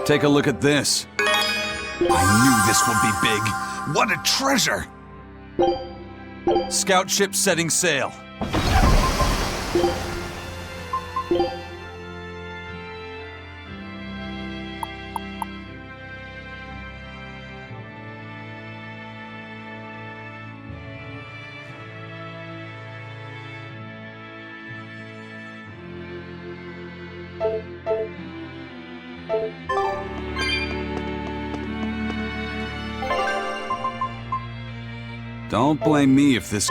Take a look at this. I knew this would be big. What a treasure! Scout ship setting sail. Don't blame me if this...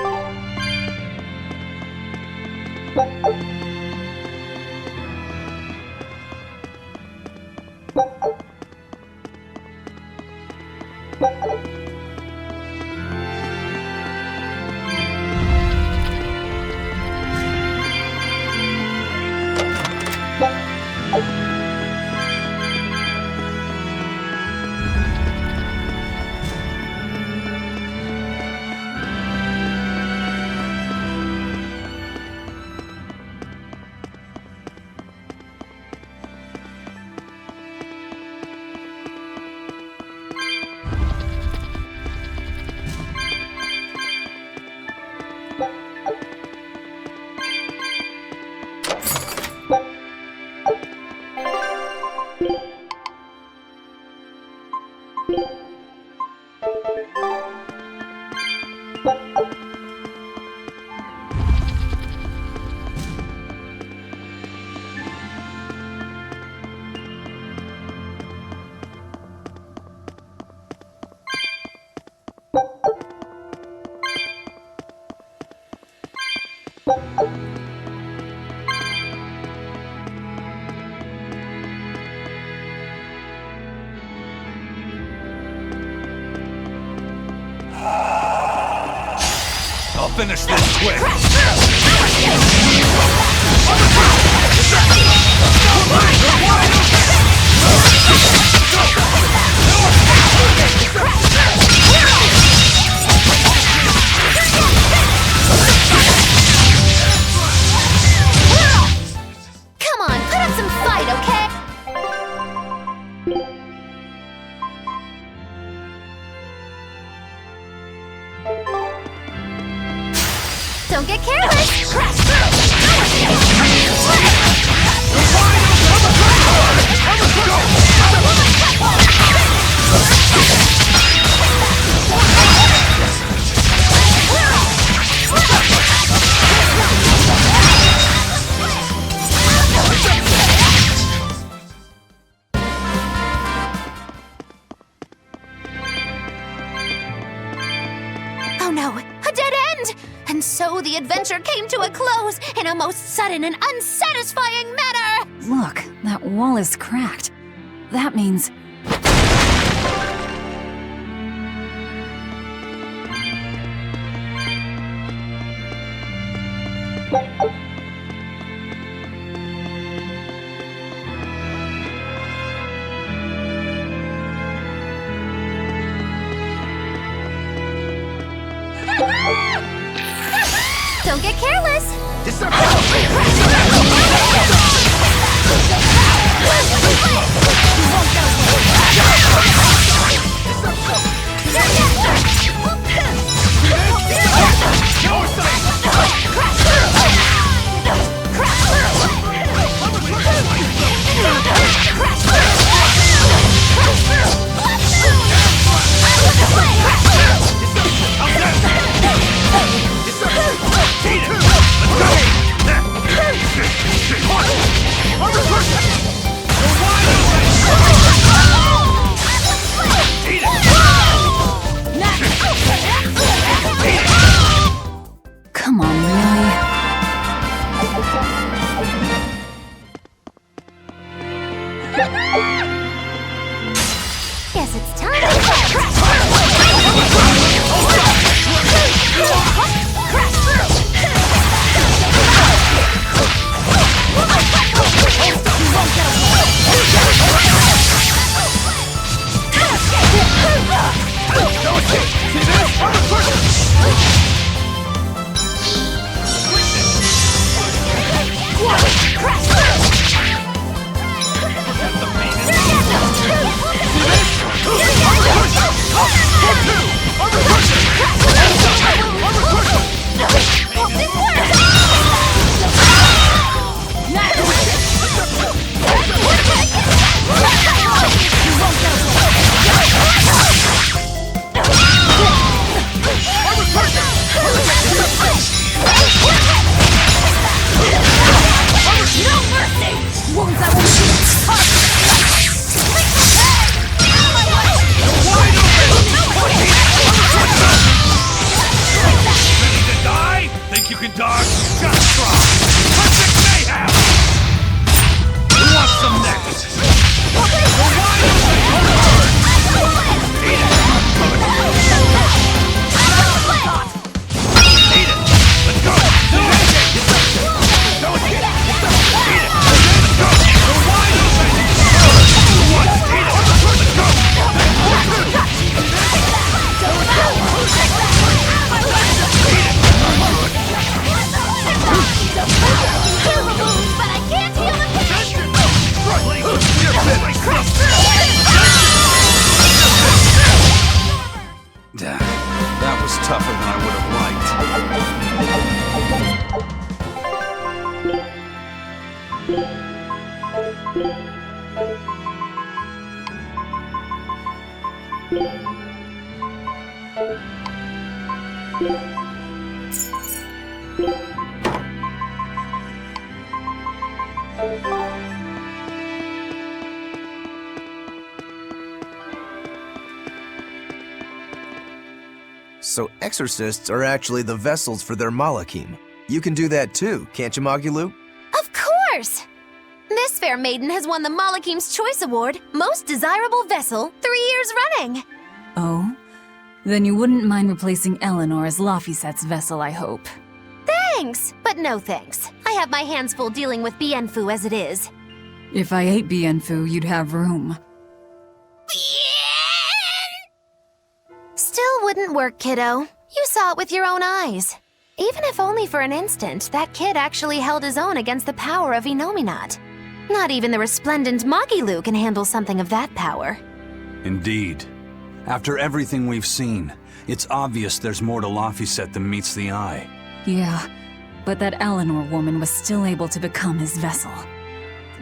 I'll finish this quick! Come on, put up some fight, okay? Don't get careless! Crash Oh no, a dead end! And so the adventure came to a close in a most sudden and unsatisfying manner! Look, that wall is cracked. That means... Don't get careless! Come on, really? Guess it's time. dog? Just try! Perfect mayhem! Who wants some next? Eat it! Let's go! Do it! Go again! Eat it! Let's go! Go wide open! Who wants it? Eat it! Let's go! But I can't heal the pain! That was tougher than I would have So exorcists are actually the vessels for their Malachim. You can do that too, can't you, Magilu? Of course! This fair maiden has won the Malachim's Choice Award, Most Desirable Vessel, 3 years running. Oh? Then you wouldn't mind replacing Eleanor as Lafisette's vessel, I hope. Thanks, but no thanks. I have my hands full dealing with Bienfu as it is. If I ate Bienfu, you'd have room. Still wouldn't work, kiddo. You saw it with your own eyes. Even if only for an instant, that kid actually held his own against the power of Inominat. Not even the resplendent Magilu can handle something of that power. Indeed. After everything we've seen, it's obvious there's more to Laphicet than meets the eye. Yeah, but that Eleanor woman was still able to become his vessel.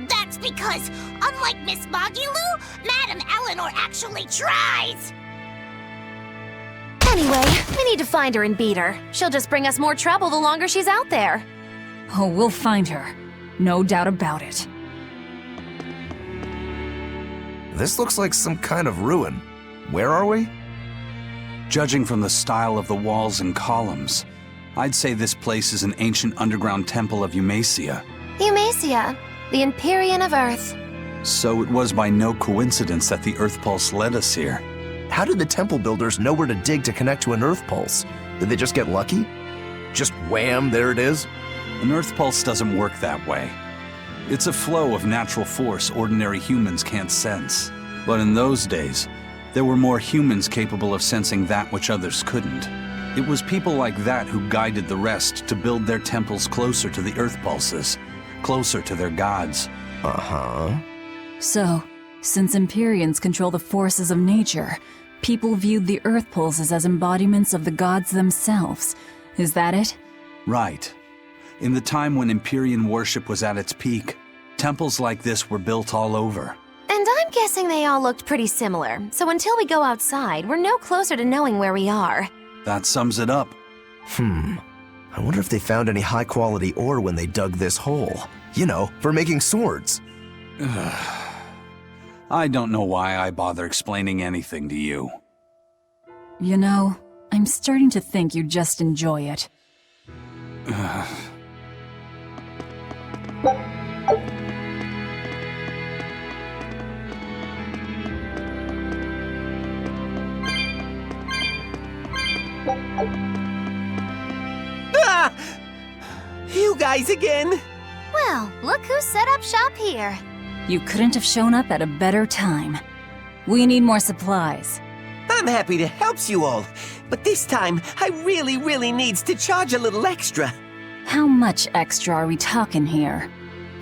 That's because, unlike Miss Magilu, Madame Eleanor actually tries! Anyway, we need to find her and beat her. She'll just bring us more trouble the longer she's out there. Oh, we'll find her. No doubt about it. This looks like some kind of ruin. Where are we? Judging from the style of the walls and columns, I'd say this place is an ancient underground temple of Eumacia. Eumacia, the Empyrean of Earth. So it was by no coincidence that the Earth Pulse led us here. How did the temple builders know where to dig to connect to an Earth Pulse? Did they just get lucky? Just wham, there it is? An Earth Pulse doesn't work that way. It's a flow of natural force ordinary humans can't sense. But in those days, there were more humans capable of sensing that which others couldn't. It was people like that who guided the rest to build their temples closer to the Earth Pulses, closer to their gods. Uh-huh. So, since Empyreans control the forces of nature, people viewed the Earth Pulses as embodiments of the gods themselves. Is that it? Right. In the time when Empyrean worship was at its peak, temples like this were built all over. And I'm guessing they all looked pretty similar, so until we go outside, we're no closer to knowing where we are. That sums it up. I wonder if they found any high-quality ore when they dug this hole. You know, for making swords. I don't know why I bother explaining anything to you. You know, I'm starting to think you just enjoy it. Ah! You guys again? Well, look who set up shop here. You couldn't have shown up at a better time. We need more supplies. I'm happy to help you all, but this time I really needs to charge a little extra. How much extra are we talking here?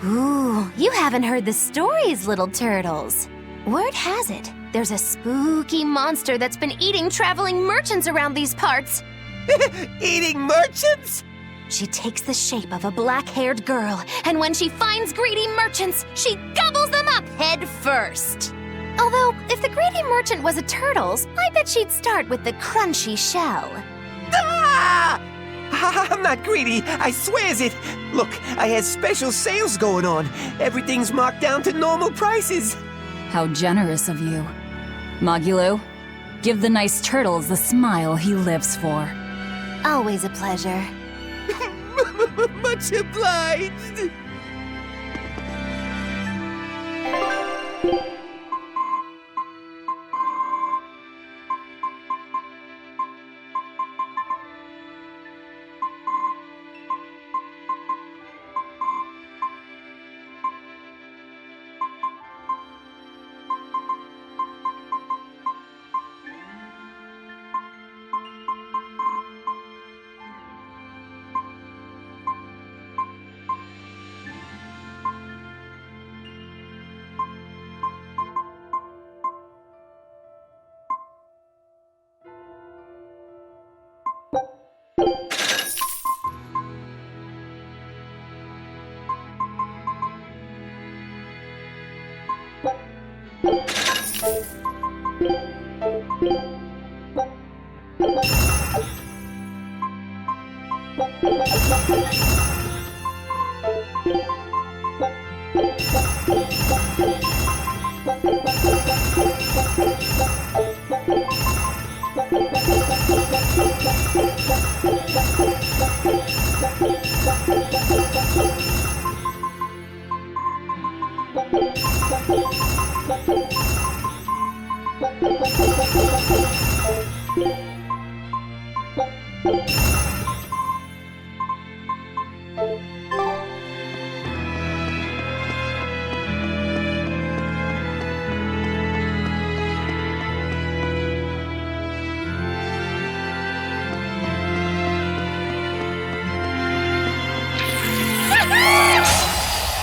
Ooh, you haven't heard the stories, little turtles. Word has it, there's a spooky monster that's been eating traveling merchants around these parts. Eating merchants? She takes the shape of a black-haired girl, and when she finds greedy merchants, she gobbles them up head first. Although, if the greedy merchant was a turtles, I bet she'd start with the crunchy shell. Ah! I'm not greedy, I swears it. Look, I has special sales going on. Everything's marked down to normal prices. How generous of you. Magilu, give the nice turtles the smile he lives for. Always a pleasure. Much obliged!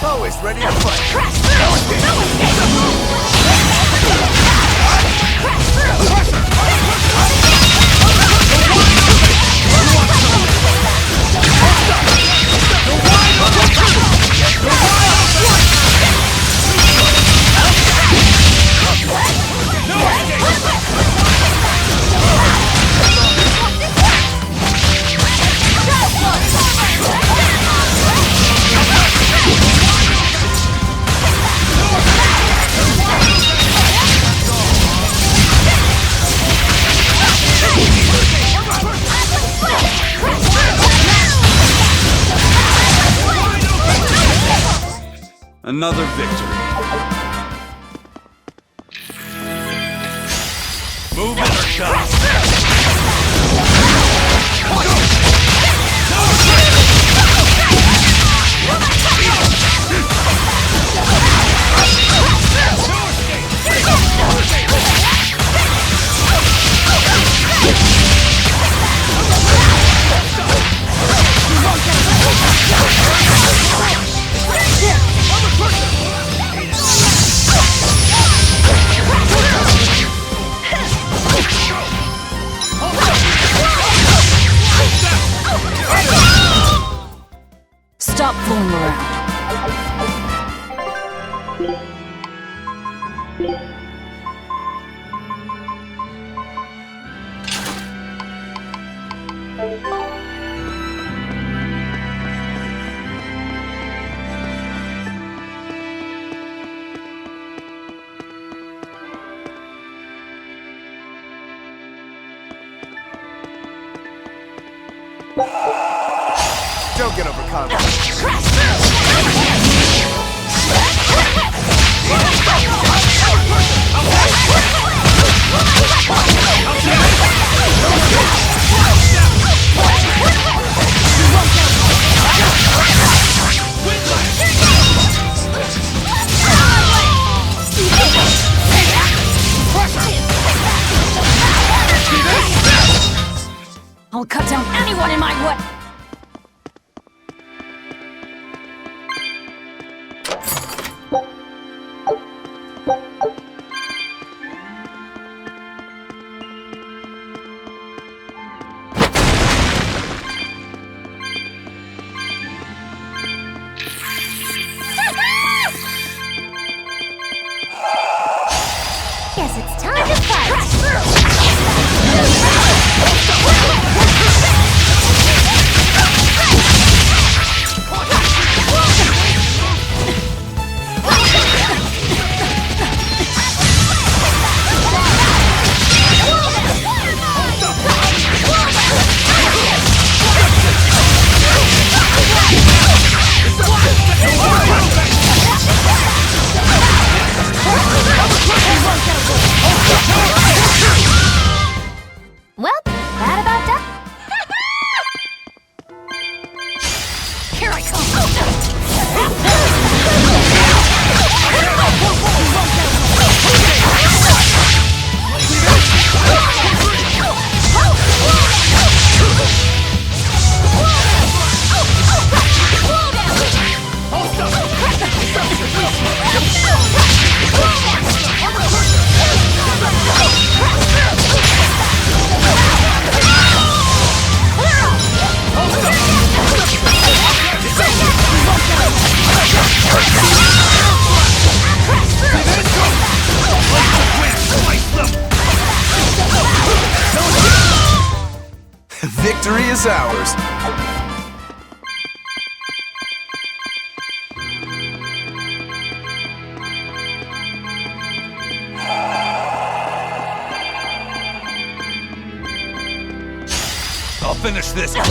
Always ready to fight. Crash through! No escape! Crash Another victory. Move it or shot. Stop fooling around. Don't get overconfident. Crash through! I'll cut down anyone in my way. It's ours. I'll finish this quick.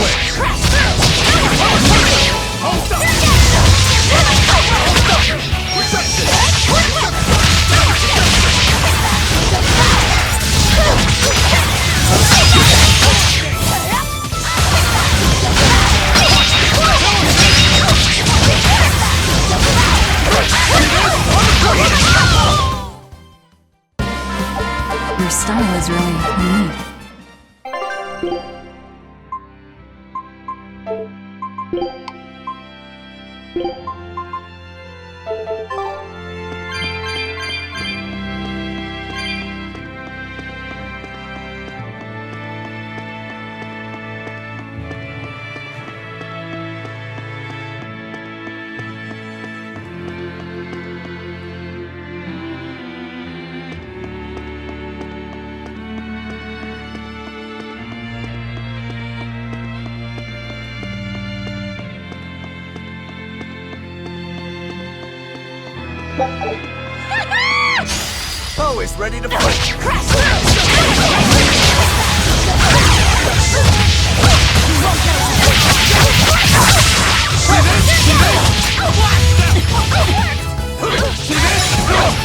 Your style is really unique. Always ready to fight.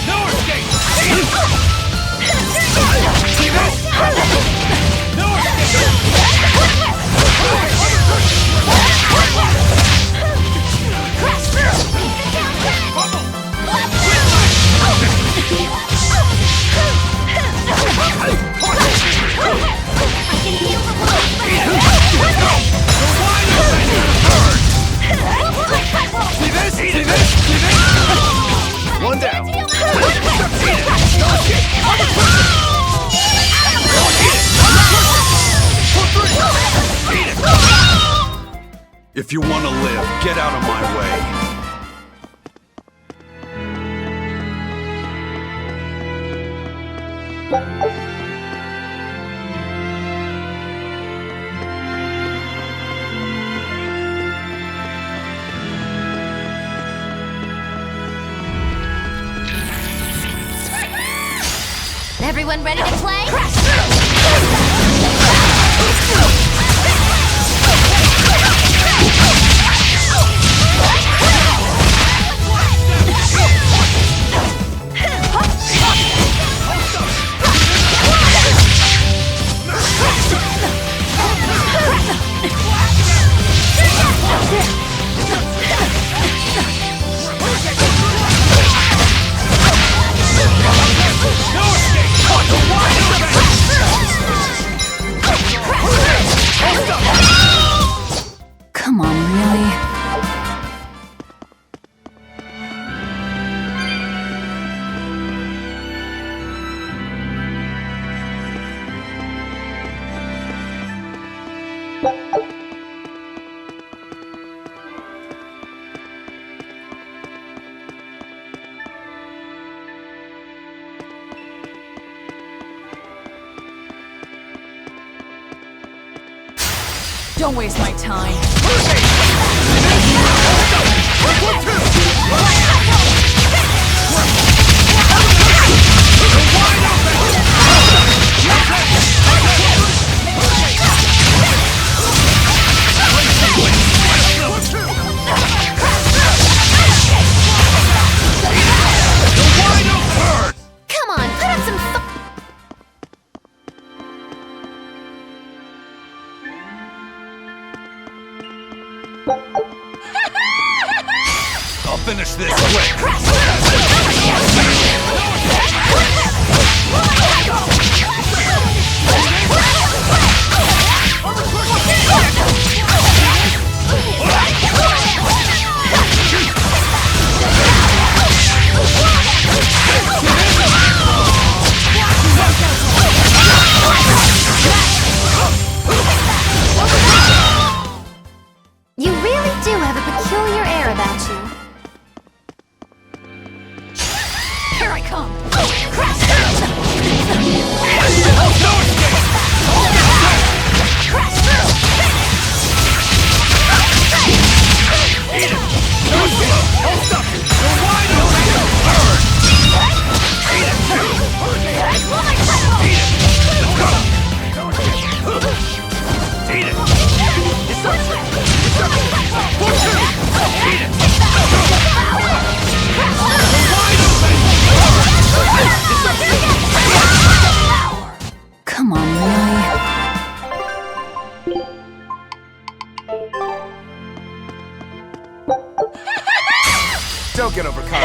No escape! See this? No One down. If you want to live, get out of my way. Everyone ready to play? Come on, really? Don't waste my time. Come on, put up some I'll finish this quick. You really do have a peculiar air about you. Here I come! Don't get overcome.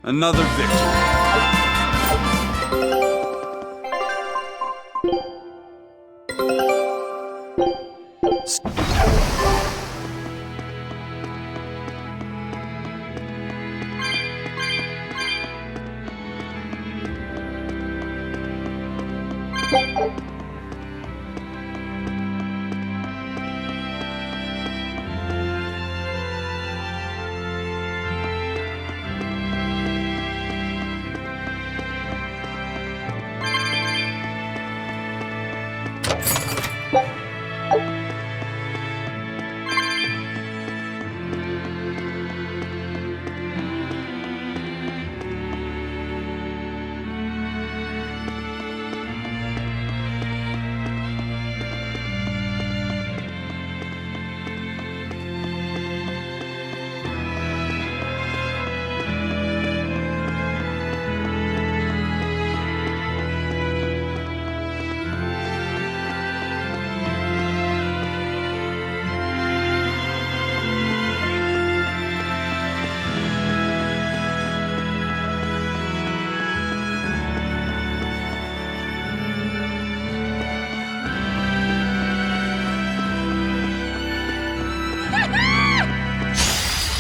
Another victory.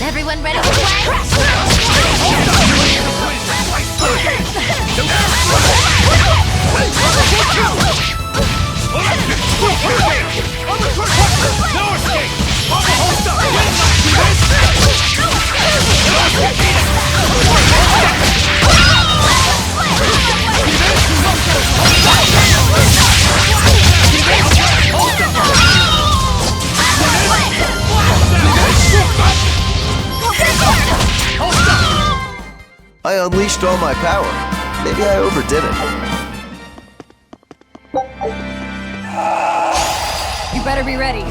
Everyone ready to play? I unleashed all my power. Maybe I overdid it. You better be ready.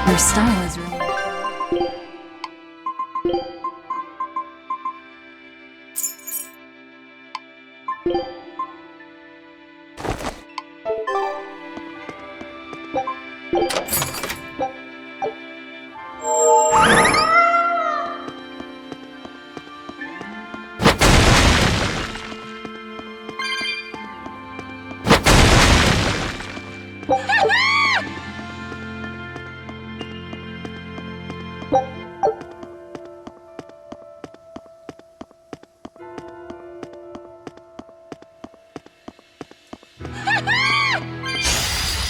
Your style is really...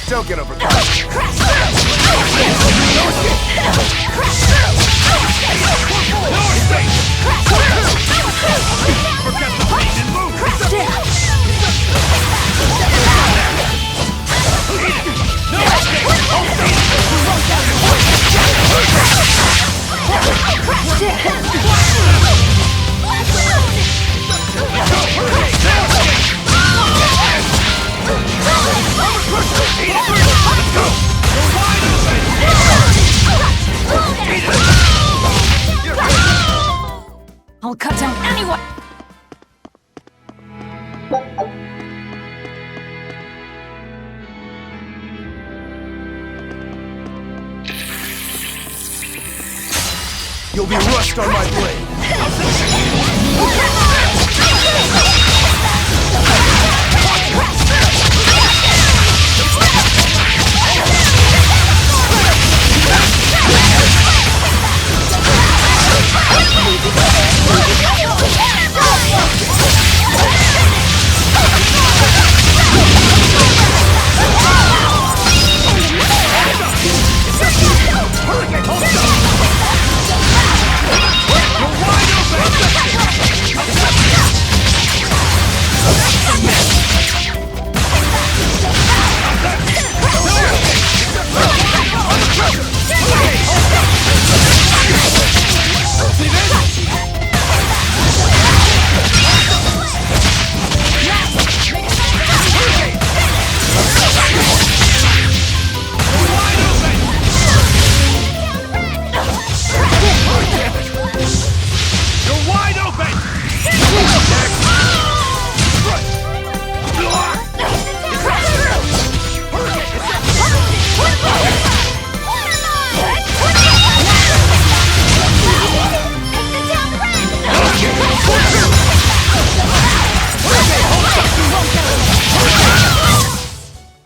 Don't get overcome. I'll cut down anyone! You'll be rushed on my blade.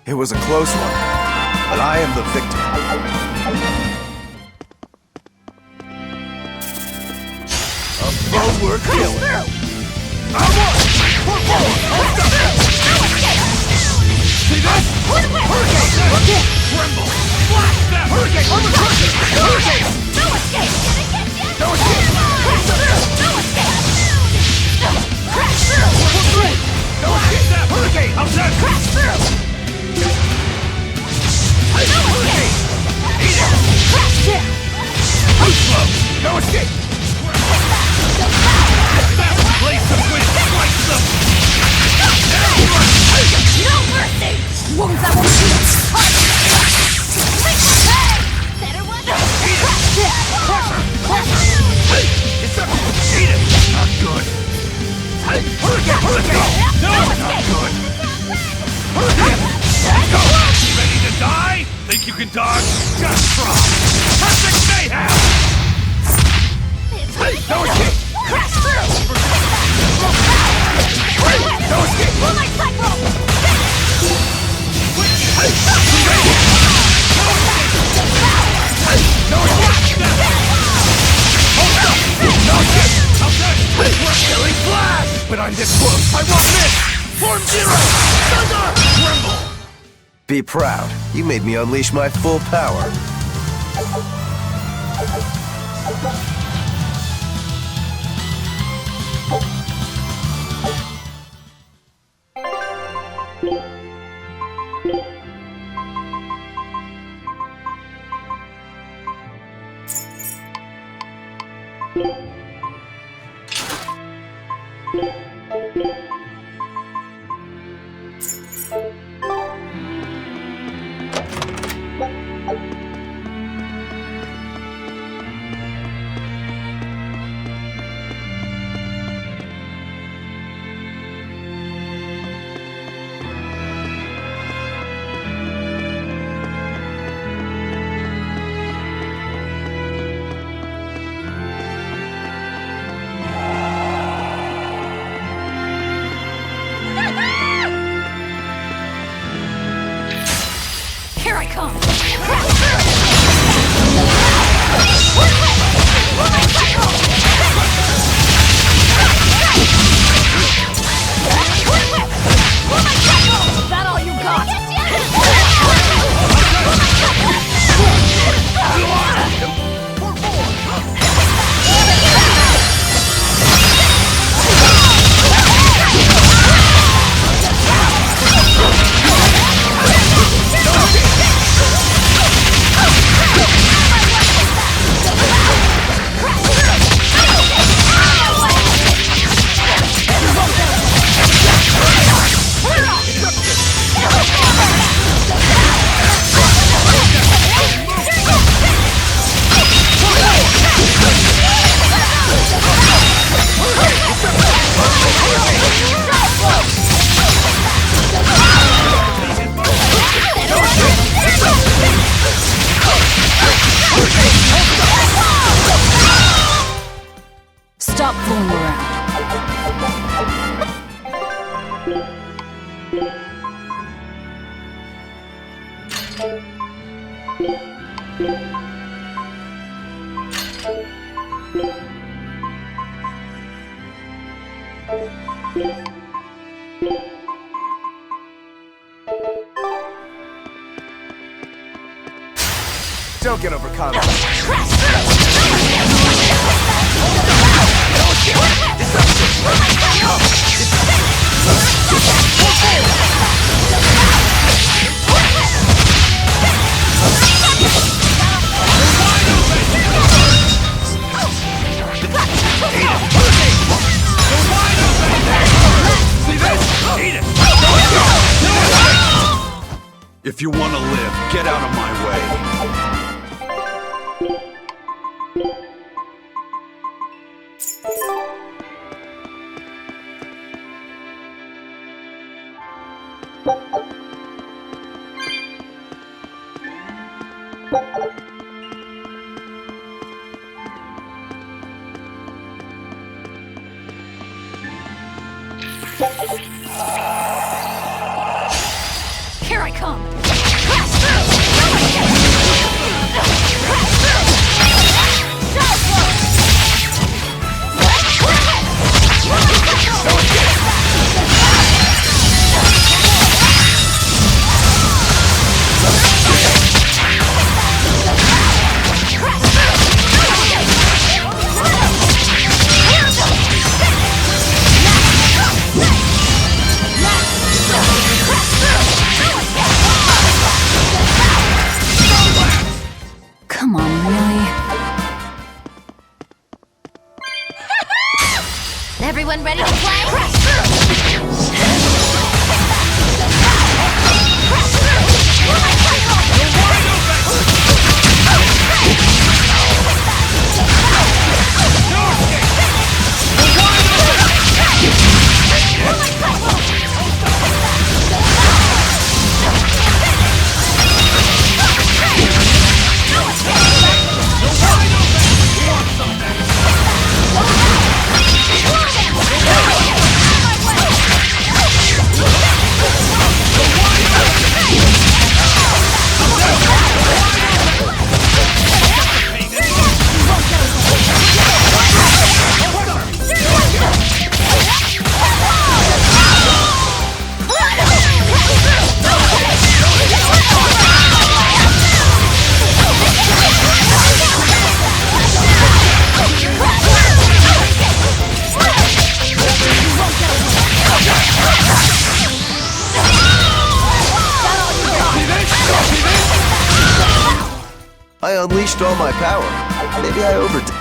It was a close one, but I am the victor. A forward killer. See this? Hurricane! Tremble! Blast them! Hurricane! Hurricane! No escape! No escape! Crash through! No escape! Crash through! No escape! Hurricane! Up there! Crash through! Hurricane! Eat it! Crash through! Too slow! No escape! Place the wind! Slice them! No mercy! Wounds that will shoot! Better one! Eat it! Not good! Hurricane! Hurricane! No! Not good! Hurricane! Go! Ready to die? Think you can dodge? Just try! Perfect mayhem! No escape! Crash through! No escape! Moonlight cycle! No escape! No escape! Killing flash! But I'm this close! I won't miss! Form zero! Thunder! Tremble! Be proud. You made me unleash my full power. Don't get overcome. If you want to live, get out of my way. Here I come! Come on, really? Everyone ready to play? I unleashed all my power. Maybe I overdid.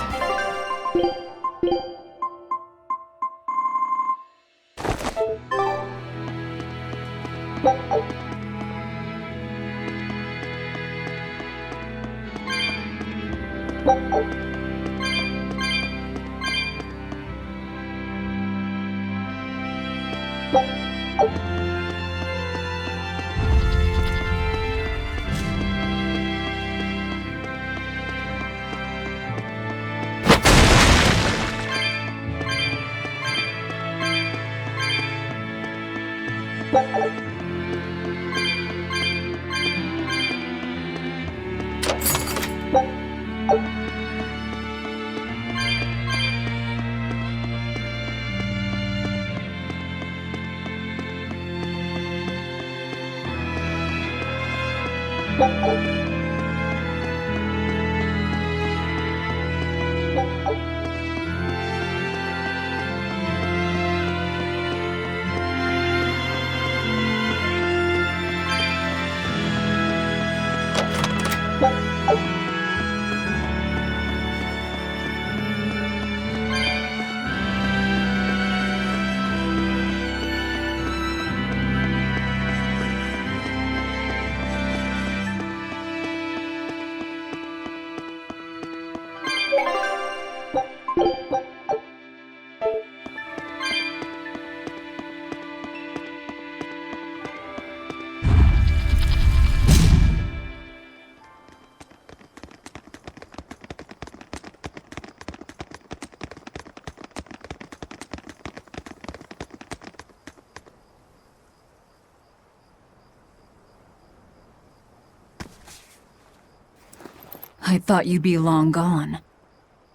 I thought you'd be long gone.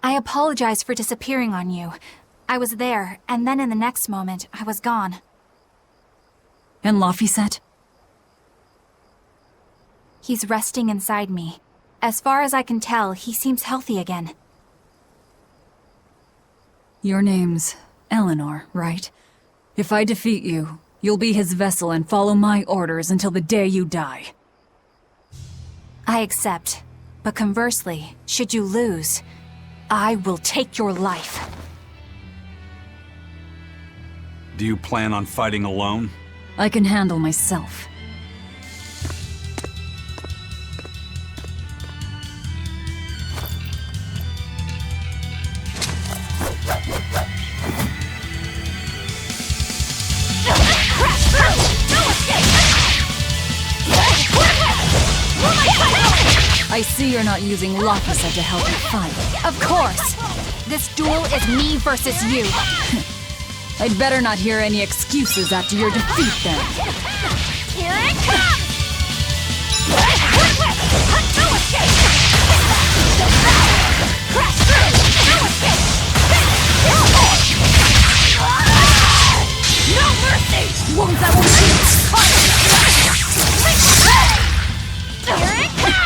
I apologize for disappearing on you. I was there, and then in the next moment, I was gone. And Laphicet? He's resting inside me. As far as I can tell, he seems healthy again. Your name's Eleanor, right? If I defeat you, you'll be his vessel and follow my orders until the day you die. I accept. But conversely, should you lose, I will take your life. Do you plan on fighting alone? I can handle myself. I see you're not using Laphicet to help you fight. Of course! This duel is me versus you. I'd better not hear any excuses after your defeat, then. Here it comes! No escape! Crash through! No escape! No mercy! Wounds that will heal! Here it comes!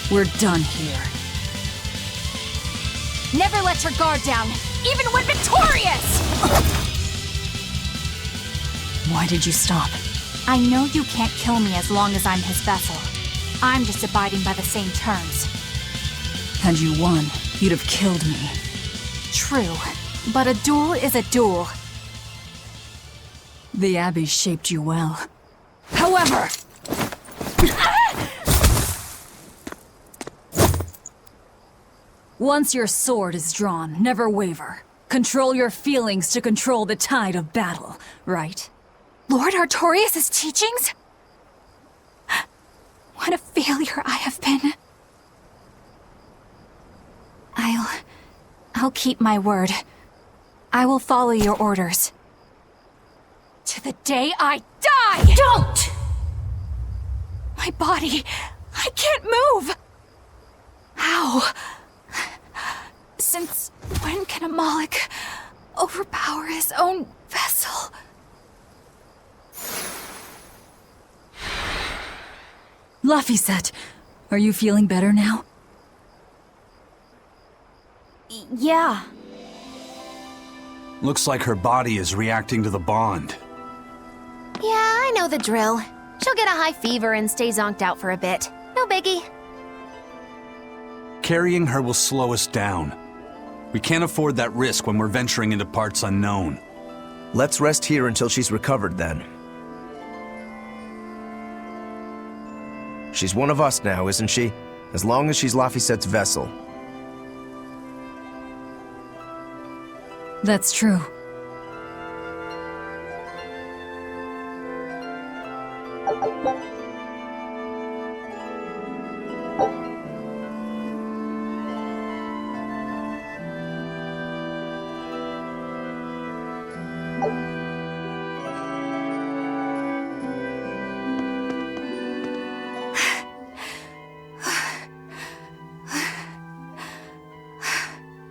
We're done here. Never let your guard down, even when victorious! Why did you stop? I know you can't kill me as long as I'm his vessel. I'm just abiding by the same terms. Had you won, you'd have killed me. True, but a duel is a duel. The Abbey shaped you well. However... Once your sword is drawn, never waver. Control your feelings to control the tide of battle, right? Lord Artorias' teachings? What a failure I have been. I'll keep my word. I will follow your orders. To the day I die! Don't! My body, I can't move! How? Since when can a Moloch overpower his own vessel? Laphicet, are you feeling better now? Yeah. Looks like her body is reacting to the bond. Yeah, I know the drill. She'll get a high fever and stay zonked out for a bit. No biggie. Carrying her will slow us down. We can't afford that risk when we're venturing into parts unknown. Let's rest here until she's recovered, then. She's one of us now, isn't she? As long as she's Laphicet's vessel. That's true.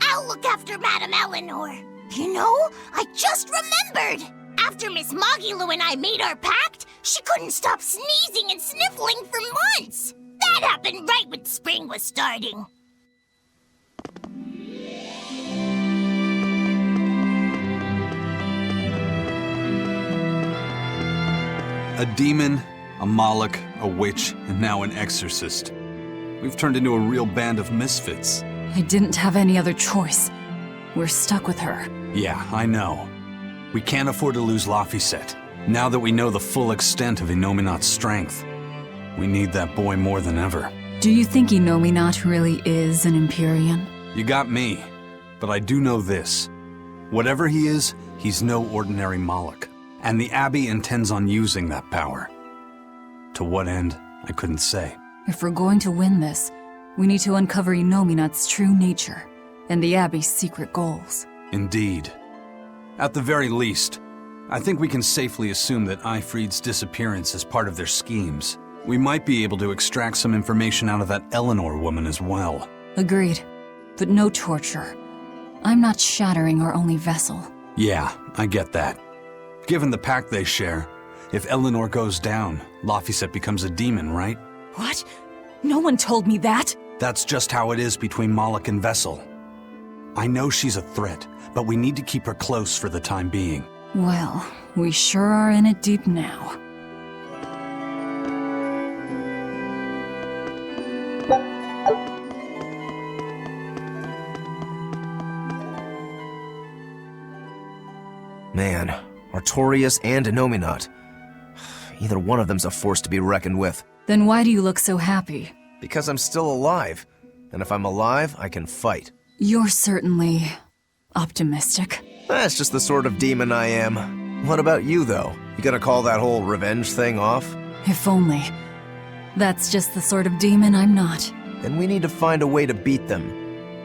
I'll look after Madame Eleanor. You know, I just remembered. After Miss Mogulu and I made our pact, she couldn't stop sneezing and sniffling for months. That happened right when spring was starting. A demon, a Moloch, a witch, and now an exorcist. We've turned into a real band of misfits. I didn't have any other choice. We're stuck with her. Yeah, I know. We can't afford to lose Laphicet. Now that we know the full extent of Inominat's strength, we need that boy more than ever. Do you think Inominat really is an Empyrean? You got me, but I do know this. Whatever he is, he's no ordinary Moloch, and the Abbey intends on using that power. To what end, I couldn't say. If we're going to win this, we need to uncover Inominat's true nature and the Abbey's secret goals. Indeed. At the very least, I think we can safely assume that Ifrid's disappearance is part of their schemes. We might be able to extract some information out of that Eleanor woman as well. Agreed. But no torture. I'm not shattering our only vessel. Yeah, I get that. Given the pact they share, if Eleanor goes down, Laphicet becomes a demon, right? What? No one told me that! That's just how it is between Moloch and Vessel. I know she's a threat, but we need to keep her close for the time being. Well, we sure are in it deep now. Man, Artorias and Inominat. Either one of them's a force to be reckoned with. Then why do you look so happy? Because I'm still alive. And if I'm alive, I can fight. You're certainly optimistic. That's just the sort of demon I am. What about you, though? You gonna call that whole revenge thing off? If only. That's just the sort of demon I'm not. Then we need to find a way to beat them.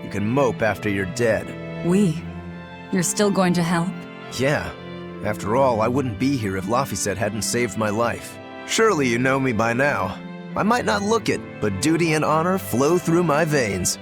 You can mope after you're dead. We? You're still going to help? Yeah. After all, I wouldn't be here if Laphicet hadn't saved my life. Surely you know me by now. I might not look it, but duty and honor flow through my veins.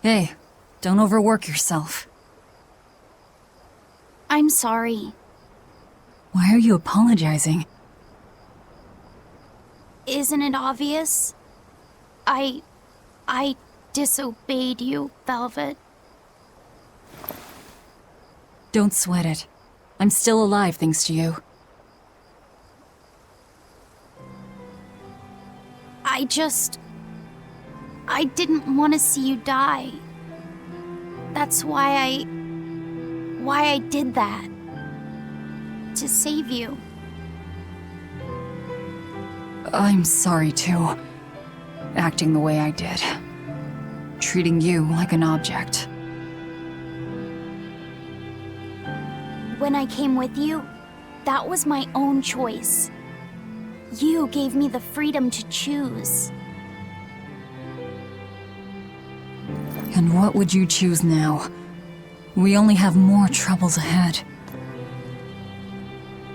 Hey, don't overwork yourself. I'm sorry. Why are you apologizing? Isn't it obvious? I disobeyed you, Velvet. Don't sweat it. I'm still alive thanks to you. I didn't want to see you die. That's why I did that. To save you. I'm sorry too. Acting the way I did. Treating you like an object. When I came with you, that was my own choice. You gave me the freedom to choose. And what would you choose now? We only have more troubles ahead.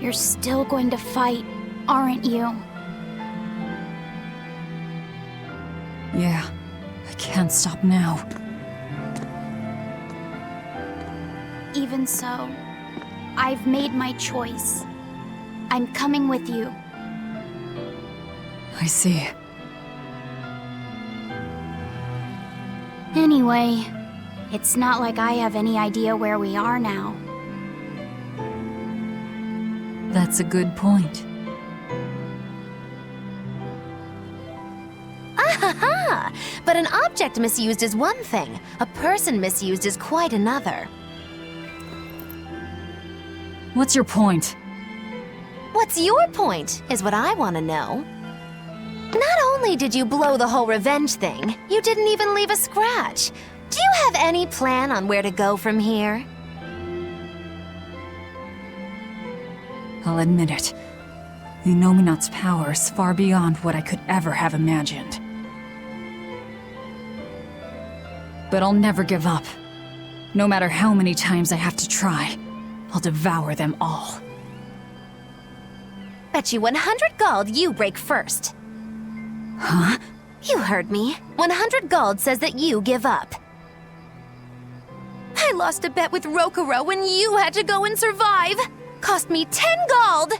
You're still going to fight, aren't you? Yeah, I can't stop now. Even so, I've made my choice. I'm coming with you. I see. Anyway, it's not like I have any idea where we are now. That's a good point. Ah-ha-ha! But an object misused is one thing. A person misused is quite another. What's your point? What's your point, is what I want to know. Not only did you blow the whole revenge thing, you didn't even leave a scratch. Do you have any plan on where to go from here? I'll admit it. The Inominat's power is far beyond what I could ever have imagined. But I'll never give up. No matter how many times I have to try, I'll devour them all. Bet you 100 gold you break first. Huh? You heard me. 100 gold says that you give up. I lost a bet with Rokuro when you had to go and survive. Cost me 10 gold.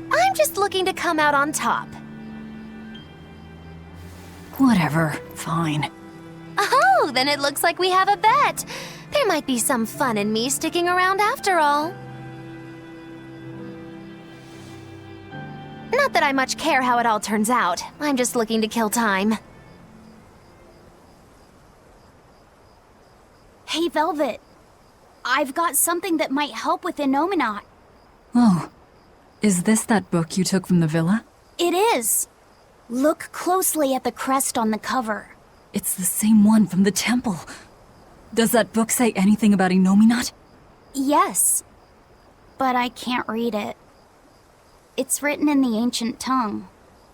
I'm just looking to come out on top. Whatever, fine. Oh, then it looks like we have a bet. There might be some fun in me sticking around after all. Not that I much care how it all turns out. I'm just looking to kill time. Hey, Velvet. I've got something that might help with Innominat. Oh, is this that book you took from the villa? It is. Look closely at the crest on the cover. It's the same one from the temple. Does that book say anything about Innominat? Yes, but I can't read it. It's written in the ancient tongue.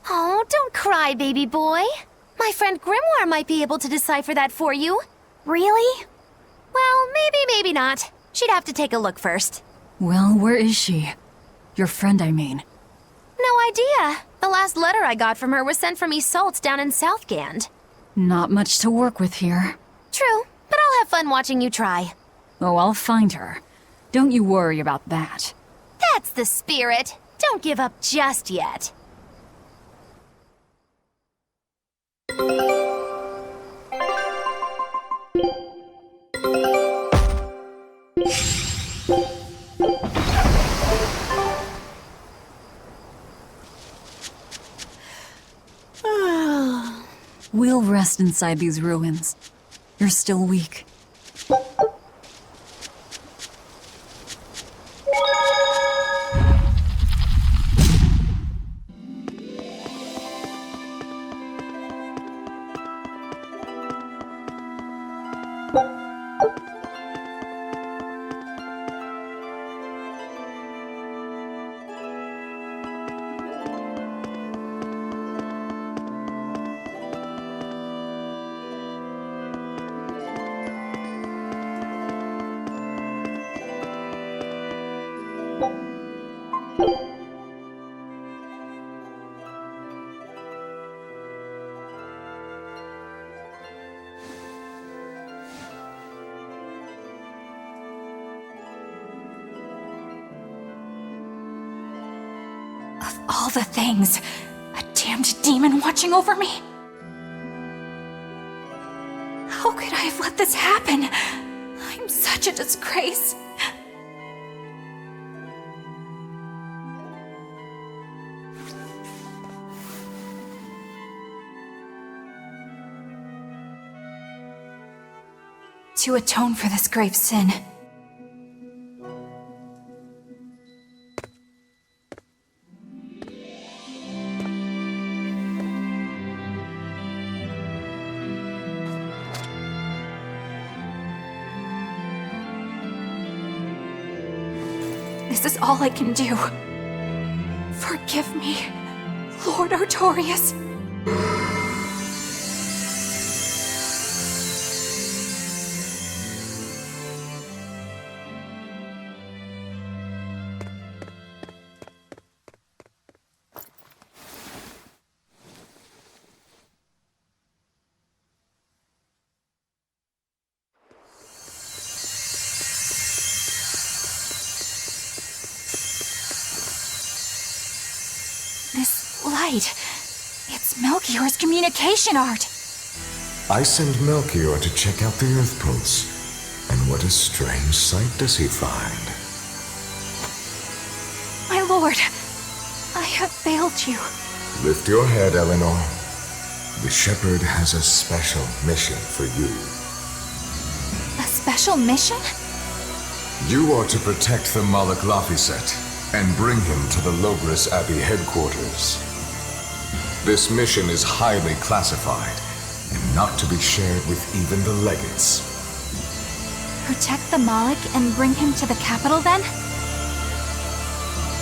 Oh, don't cry, baby boy. My friend Grimoire might be able to decipher that for you. Really? Well, maybe not. She'd have to take a look first. Well, where is she? Your friend, I mean. No idea. The last letter I got from her was sent from Isolde down in Southgand. Not much to work with here. True, but I'll have fun watching you try. Oh, I'll find her. Don't you worry about that. That's the spirit. Don't give up just yet. We'll rest inside these ruins. You're still weak. All the things. A damned demon watching over me. How could I have let this happen? I'm such a disgrace. To atone for this grave sin, this is all I can do. Forgive me, Lord Artorias. This light, it's Melchior's communication art. I send Melchior to check out the Earth Pulse. And what a strange sight does he find? My lord, I have failed you. Lift your head, Eleanor. The Shepherd has a special mission for you. A special mission? You are to protect the Malak Laphicet and bring him to the Logris Abbey headquarters. This mission is highly classified and not to be shared with even the legates. Protect the Malak and bring him to the capital then?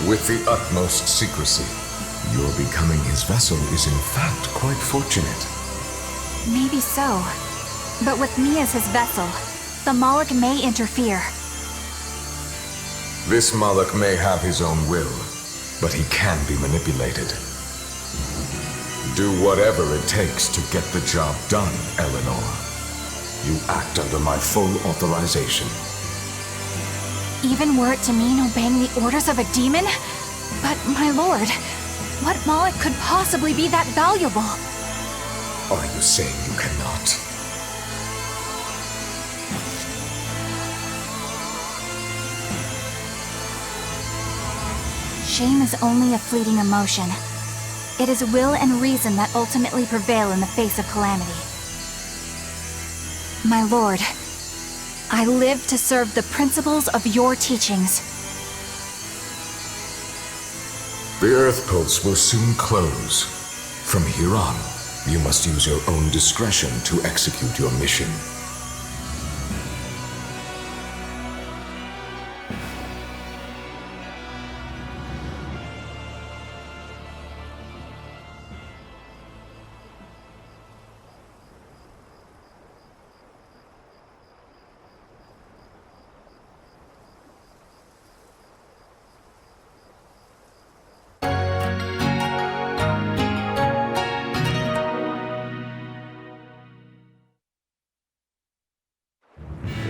With the utmost secrecy. Your becoming his vessel is in fact quite fortunate. Maybe so. But with me as his vessel, the Malak may interfere. This Malak may have his own will, but he can be manipulated. Do whatever it takes to get the job done, Eleanor. You act under my full authorization. Even were it to mean obeying the orders of a demon? But, my lord, what Malak could possibly be that valuable? Are you saying you cannot? shame is only a fleeting emotion. It is will and reason that ultimately prevail in the face of calamity. My lord, I live to serve the principles of your teachings. The Earth Pulse will soon close. From here on, you must use your own discretion to execute your mission.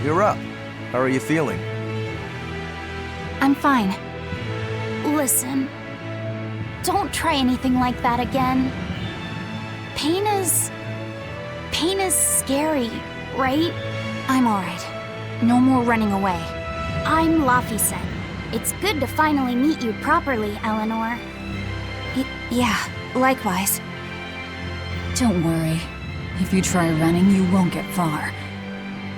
You're up. How are you feeling? I'm fine. Listen, don't try anything like that again. Pain is scary, right? I'm alright. No more running away. I'm Laphicet. It's good to finally meet you properly, Eleanor. Yeah, likewise. Don't worry. If you try running, you won't get far.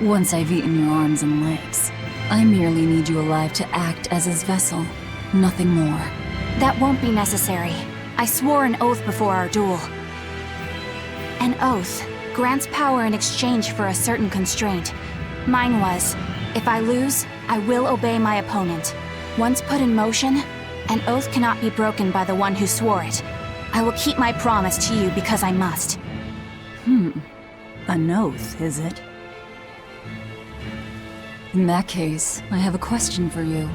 Once I've eaten your arms and legs, I merely need you alive to act as his vessel. Nothing more. That won't be necessary. I swore an oath before our duel. An oath grants power in exchange for a certain constraint. Mine was, if I lose, I will obey my opponent. Once put in motion, an oath cannot be broken by the one who swore it. I will keep my promise to you because I must. An oath, is it? In that case, I have a question for you.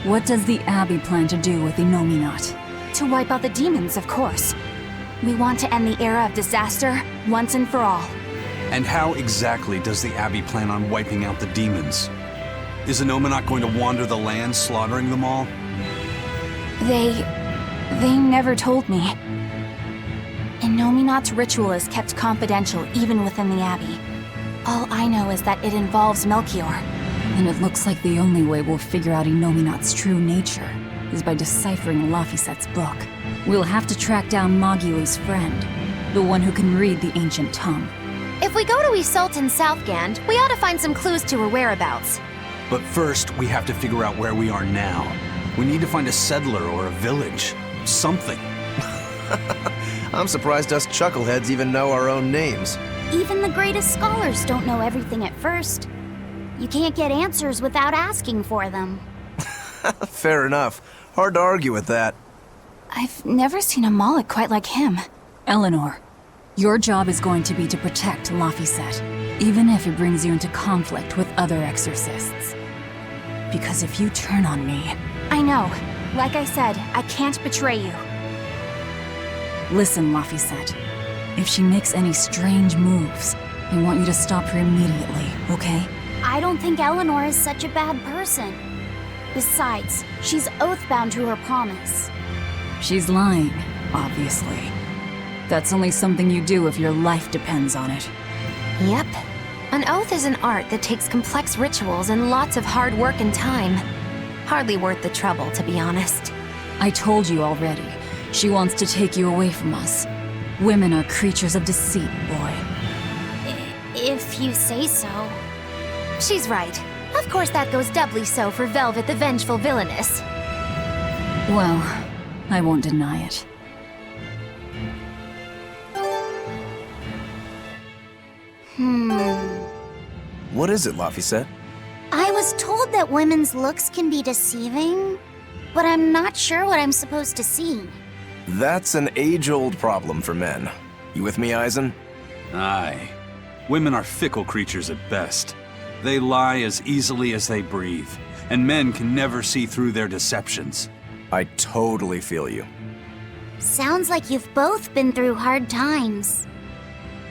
What does the Abbey plan to do with Innominat? To wipe out the demons, of course. We want to end the era of disaster once and for all. And how exactly does the Abbey plan on wiping out the demons? Is Innominat going to wander the land, slaughtering them all? They never told me. Innominat's ritual is kept confidential even within the Abbey. All I know is that it involves Melchior. And it looks like the only way we'll figure out Innominat's true nature is by deciphering Laphicet's book. We'll have to track down Magilu's friend, the one who can read the ancient tongue. If we go to Isolde in Southgand, we ought to find some clues to her whereabouts. But first, we have to figure out where we are now. We need to find a settler or a village. Something. I'm surprised us chuckleheads even know our own names. Even the greatest scholars don't know everything at first. You can't get answers without asking for them. Fair enough. Hard to argue with that. I've never seen a Moloch quite like him. Eleanor, your job is going to be to protect Laphicet, even if it brings you into conflict with other exorcists. Because if you turn on me... I know. Like I said, I can't betray you. Listen, Laphicet. If she makes any strange moves, I want you to stop her immediately, okay? I don't think Eleanor is such a bad person. Besides, she's oath-bound to her promise. She's lying, obviously. That's only something you do if your life depends on it. Yep. An oath is an art that takes complex rituals and lots of hard work and time. Hardly worth the trouble, to be honest. I told you already. She wants to take you away from us. Women are creatures of deceit, boy. If you say so. She's right. Of course that goes doubly so for Velvet the Vengeful Villainess. Well, I won't deny it. What is it, Laphicet? I was told that women's looks can be deceiving, but I'm not sure what I'm supposed to see. That's an age-old problem for men. You with me, Eisen? Aye. Women are fickle creatures at best. They lie as easily as they breathe, and men can never see through their deceptions. I totally feel you. Sounds like you've both been through hard times.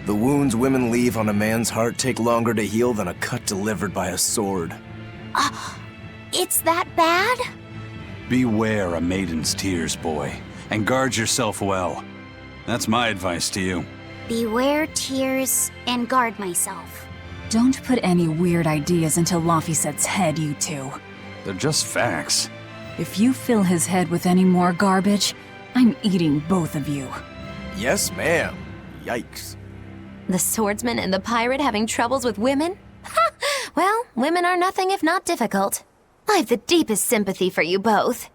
The wounds women leave on a man's heart take longer to heal than a cut delivered by a sword. It's that bad? Beware a maiden's tears, boy, and guard yourself well. That's my advice to you. Beware tears and guard myself. Don't put any weird ideas into Laphicet's head, you two. They're just facts. If you fill his head with any more garbage, I'm eating both of you. Yes, ma'am. Yikes. The swordsman and the pirate having troubles with women? Ha! Well, women are nothing if not difficult. I've the deepest sympathy for you both.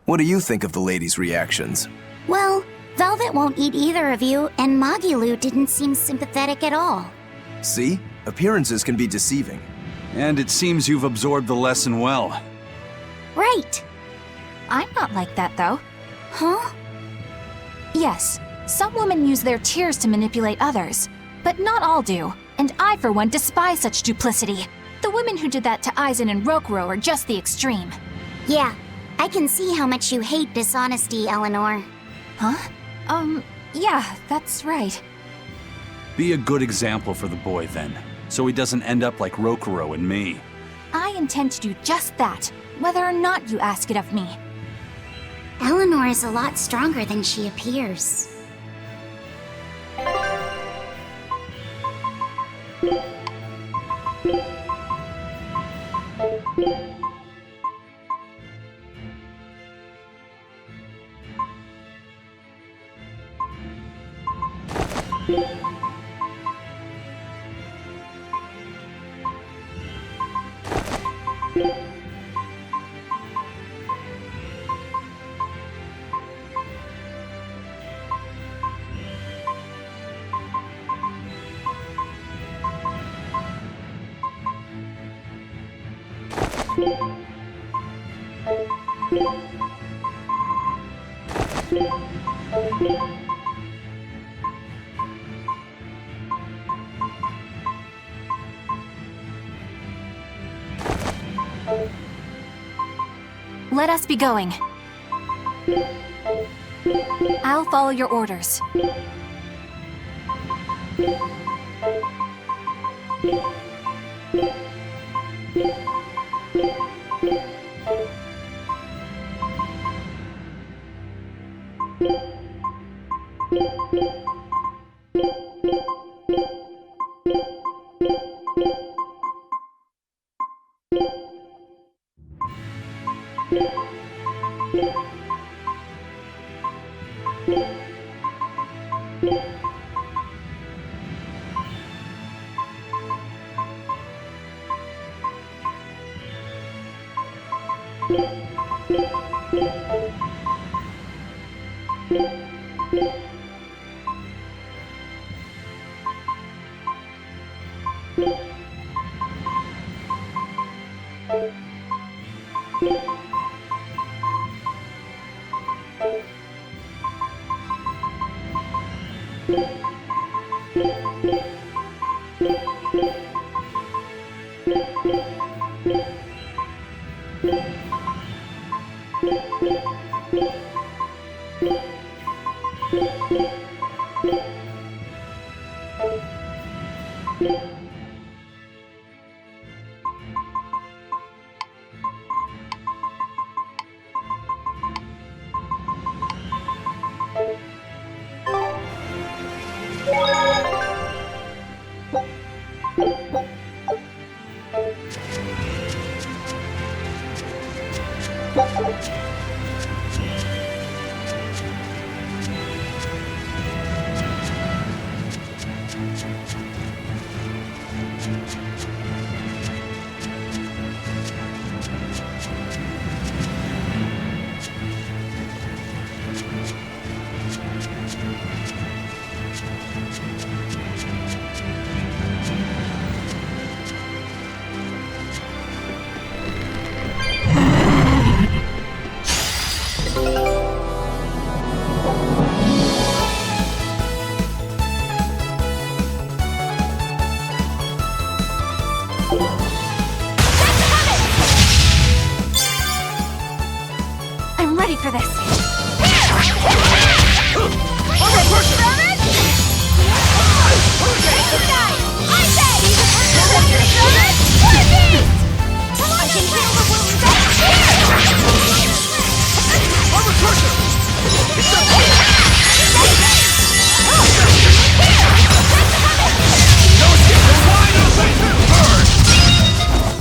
What do you think of the ladies' reactions? Well, Velvet won't eat either of you, and Magilu didn't seem sympathetic at all. See? Appearances can be deceiving. And it seems you've absorbed the lesson well. Right. I'm not like that, though. Huh? Yes, some women use their tears to manipulate others, but not all do, and I, for one, despise such duplicity. The women who did that to Aizen and Rokuro are just the extreme. Yeah, I can see how much you hate dishonesty, Eleanor. Huh? Yeah, that's right. Be a good example for the boy, then, so he doesn't end up like Rokuro and me. I intend to do just that, whether or not you ask it of me. Eleanor is a lot stronger than she appears. Let us be going. I'll follow your orders. I'm ready for this.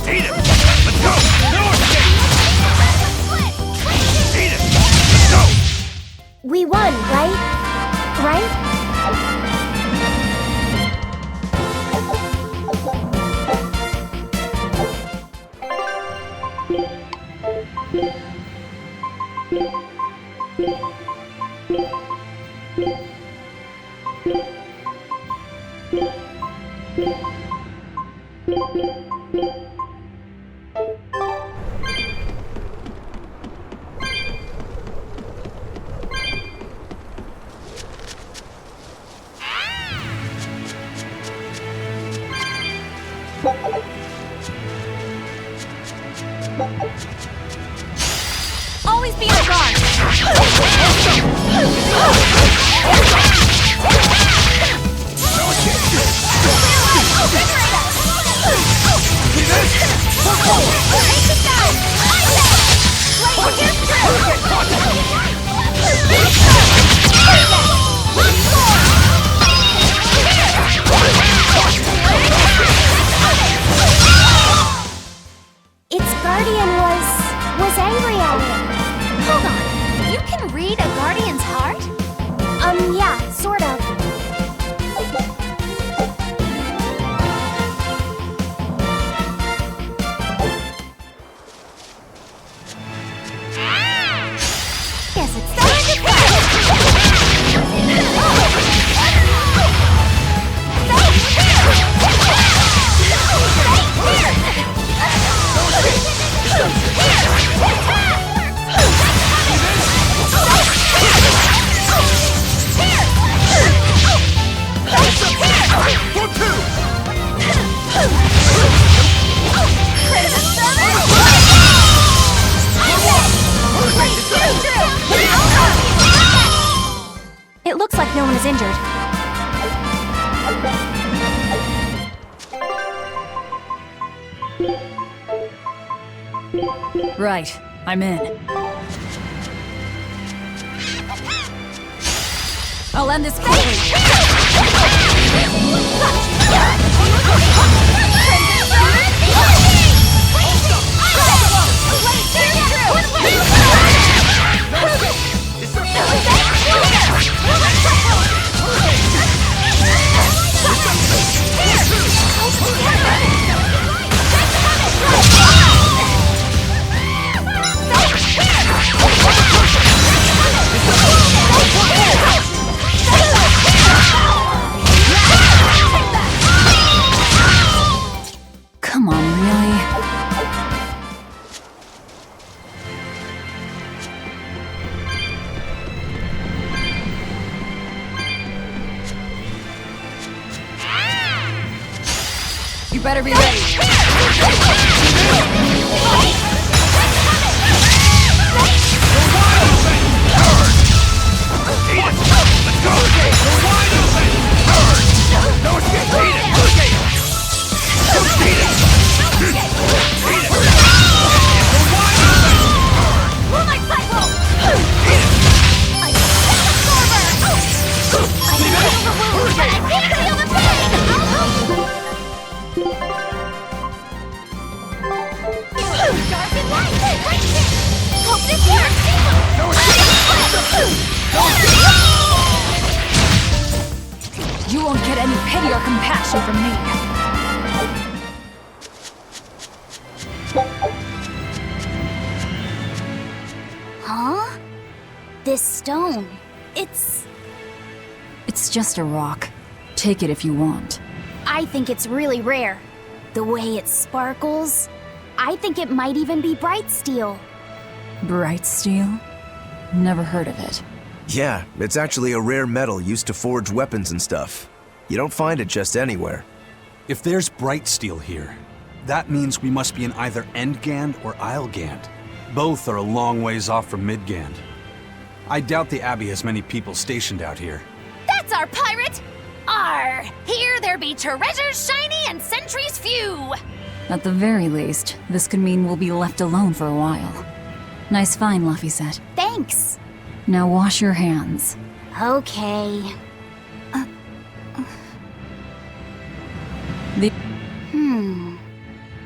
Eat him! Let's go! No escape! Always be on guard! Its guardian was angry at it. Hold on. You can read a guardian's heart? Yeah, sort of. Guess it's time to fight! It looks like no one is injured. Right, I'm in. I'll end this quickly. Come on, really? You better be ready. You won't get any pity or compassion from me. Huh? This stone. It's just a rock. Take it if you want. I think it's really rare. The way it sparkles. I think it might even be bright steel. Bright steel? Never heard of it. Yeah, it's actually a rare metal used to forge weapons and stuff. You don't find it just anywhere. If there's bright steel here, that means we must be in either Endgand or Islegand. Both are a long ways off from Midgand. I doubt the Abbey has many people stationed out here. That's our pirate! Arr! Here there be treasures shiny and sentries few! At the very least, this could mean we'll be left alone for a while. Nice find, Laphicet. Thanks. Now wash your hands. Okay.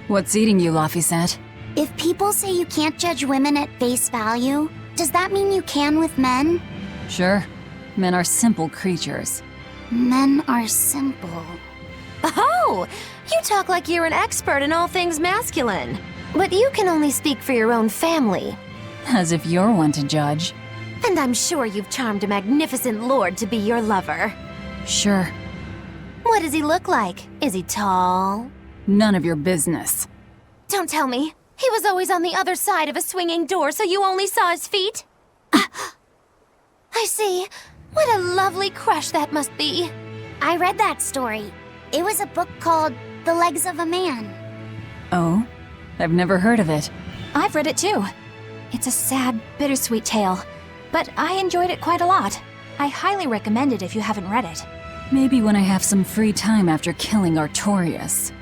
What's eating you, Laphicet? If people say you can't judge women at face value, does that mean you can with men? Sure. Men are simple creatures. Men are simple. Oh! You talk like you're an expert in all things masculine. But you can only speak for your own family. As if you're one to judge. And I'm sure you've charmed a magnificent lord to be your lover. Sure. What does he look like? Is he tall? None of your business. Don't tell me. He was always on the other side of a swinging door, so you only saw his feet? I see. What a lovely crush that must be. I read that story. It was a book called The Legs of a Man. Oh? I've never heard of it. I've read it too. It's a sad, bittersweet tale, but I enjoyed it quite a lot. I highly recommend it if you haven't read it. Maybe when I have some free time after killing Artorias.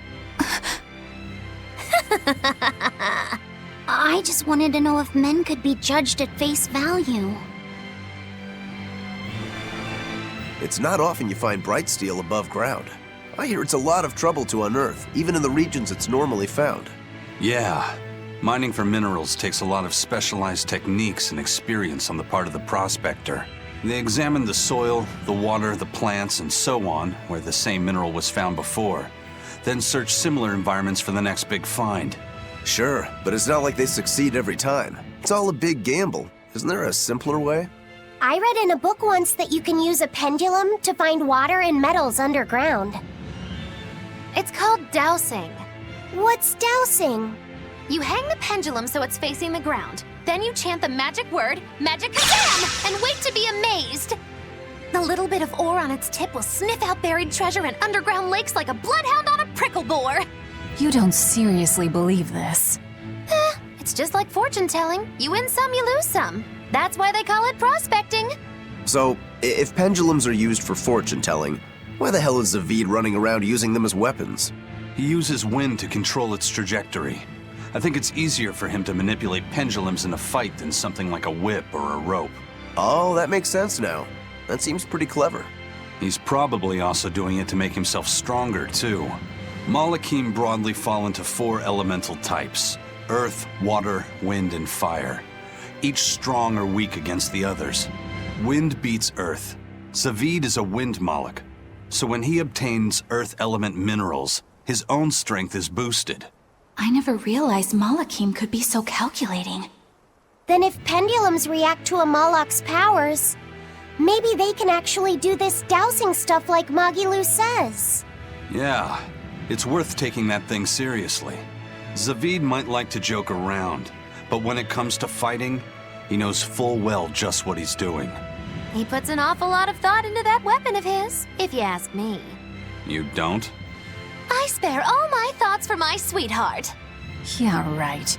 I just wanted to know if men could be judged at face value. It's not often you find bright steel above ground. I hear it's a lot of trouble to unearth, even in the regions it's normally found. Yeah. Mining for minerals takes a lot of specialized techniques and experience on the part of the prospector. They examine the soil, the water, the plants, and so on, where the same mineral was found before. Then search similar environments for the next big find. Sure, but it's not like they succeed every time. It's all a big gamble. Isn't there a simpler way? I read in a book once that you can use a pendulum to find water and metals underground. It's called dowsing. What's dowsing? You hang the pendulum so it's facing the ground. Then you chant the magic word, Magicazam, and wait to be amazed. The little bit of ore on its tip will sniff out buried treasure in underground lakes like a bloodhound on a prickle bore. You don't seriously believe this. It's just like fortune telling. You win some, you lose some. That's why they call it prospecting. So, if pendulums are used for fortune telling, why the hell is Zavid running around using them as weapons? He uses wind to control its trajectory. I think it's easier for him to manipulate pendulums in a fight than something like a whip or a rope. Oh, that makes sense now. That seems pretty clever. He's probably also doing it to make himself stronger, too. Malakim broadly fall into 4 elemental types: earth, water, wind, and fire. Each strong or weak against the others. Wind beats earth. Zavid is a wind Moloch. So when he obtains earth element minerals, his own strength is boosted. I never realized Malakim could be so calculating. Then if pendulums react to a Moloch's powers, maybe they can actually do this dowsing stuff like Magilu says. Yeah, it's worth taking that thing seriously. Zavid might like to joke around, but when it comes to fighting, he knows full well just what he's doing. He puts an awful lot of thought into that weapon of his, if you ask me. You don't? I spare all my thoughts for my sweetheart. Yeah, right.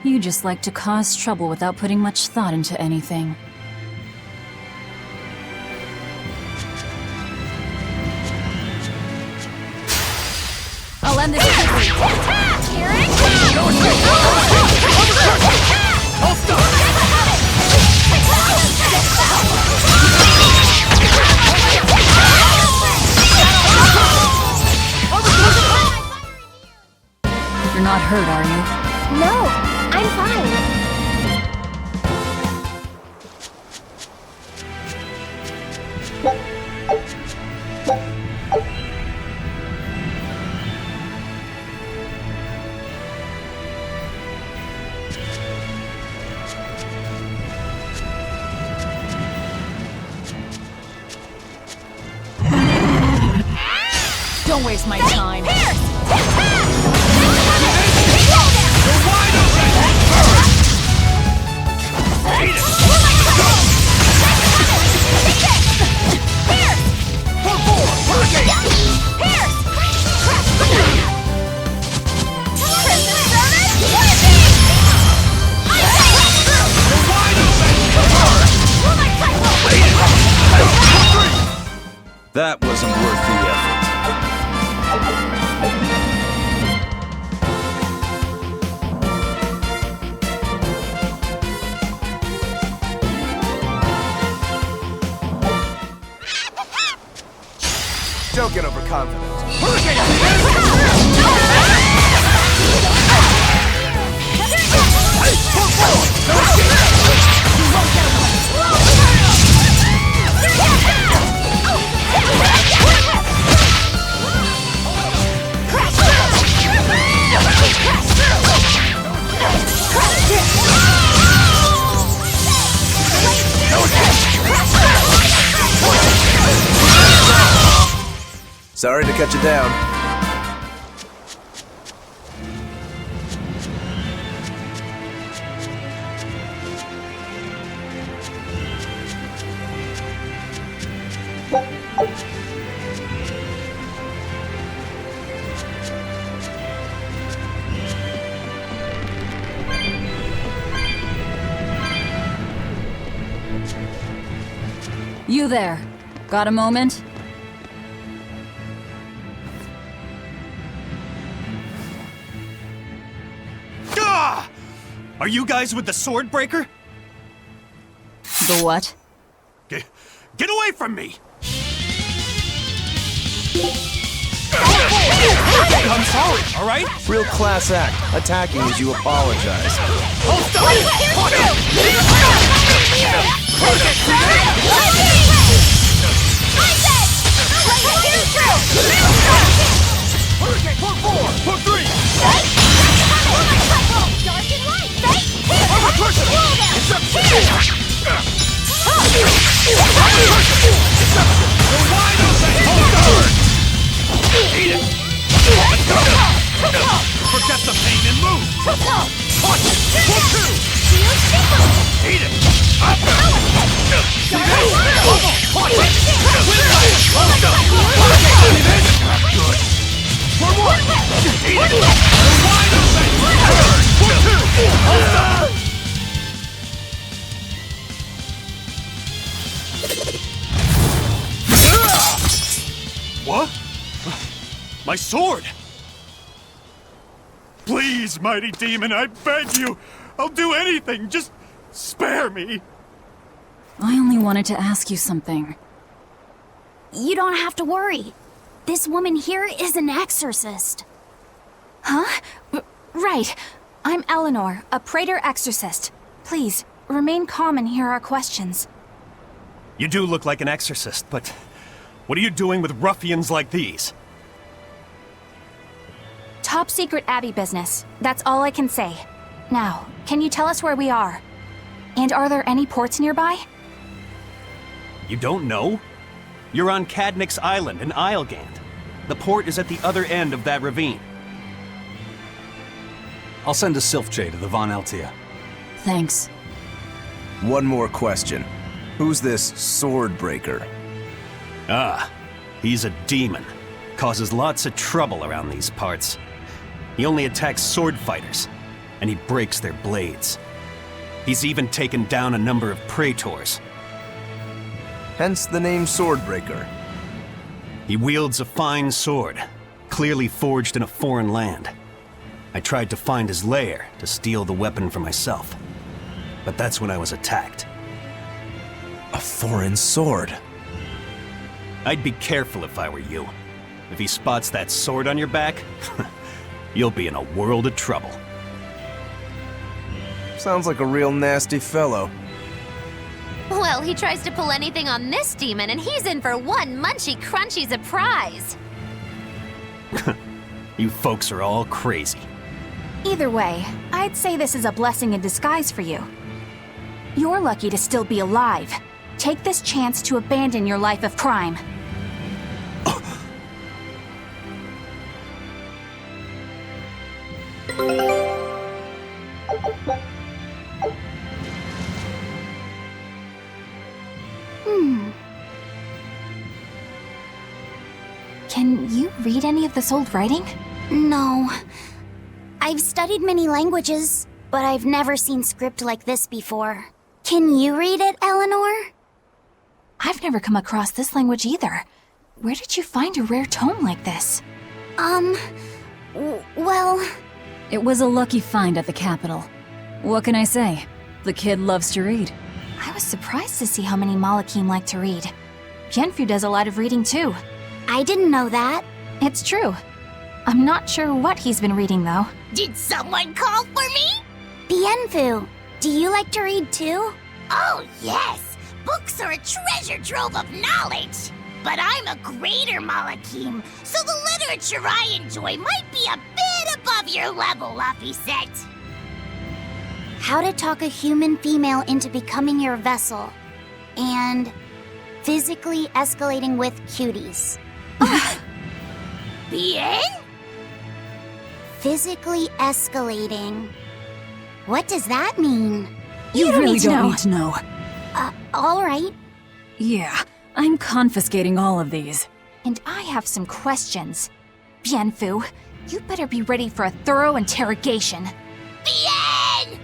You just like to cause trouble without putting much thought into anything. I'll end this quickly. Here it comes! I'll stop! You're not hurt, are you? No, I'm fine. Don't waste my time. That wasn't worth the effort. Don't get overconfident. Sorry to cut you down. You there. Got a moment? Gah! Are you guys with the Swordbreaker? The what? Get away from me! I'm sorry, alright? Real class act, attacking as you apologize. Eat it! Let's go! Forget the pain and move! Punch! Pull two! Eat it! Up! See this? Punch it! Good! For one! Eat it! Wide open! Pull two! Hold on! What? My sword! Please, mighty demon, I beg you! I'll do anything, just spare me! I only wanted to ask you something. You don't have to worry. This woman here is an exorcist. Huh? Right. I'm Eleanor, a praetor exorcist. Please, remain calm and hear our questions. You do look like an exorcist, but what are you doing with ruffians like these? Top secret Abbey business. That's all I can say. Now, can you tell us where we are? And are there any ports nearby? You don't know? You're on Cadnix Island in Islegand. The port is at the other end of that ravine. I'll send a Sylph-J to the Von Altia. Thanks. One more question. Who's this Swordbreaker? Ah, he's a demon. Causes lots of trouble around these parts. He only attacks sword fighters, and he breaks their blades. He's even taken down a number of praetors. Hence the name Swordbreaker. He wields a fine sword, clearly forged in a foreign land. I tried to find his lair to steal the weapon for myself, but that's when I was attacked. A foreign sword. I'd be careful if I were you. If he spots that sword on your back, you'll be in a world of trouble. Sounds like a real nasty fellow. Well, he tries to pull anything on this demon, and he's in for one munchy crunchy surprise. You folks are all crazy. Either way, I'd say this is a blessing in disguise for you. You're lucky to still be alive. Take this chance to abandon your life of crime. Can you read any of this old writing? No. I've studied many languages, but I've never seen script like this before. Can you read it, Eleanor? I've never come across this language either. Where did you find a rare tome like this? Well... It was a lucky find at the capital. What can I say? The kid loves to read. I was surprised to see how many Malakim like to read. Bienfu does a lot of reading too. I didn't know that. It's true. I'm not sure what he's been reading though. Did someone call for me? Bienfu, do you like to read too? Oh, yes. Books are a treasure trove of knowledge. But I'm a greater Malakim, so the literature I enjoy might be a bit above your level, Laphicet. How to talk a human female into becoming your vessel. And physically escalating with cuties. Bien? Physically escalating. What does that mean? You really don't need to know. All right. Yeah, I'm confiscating all of these. And I have some questions. Bienfu, you better be ready for a thorough interrogation. Bien!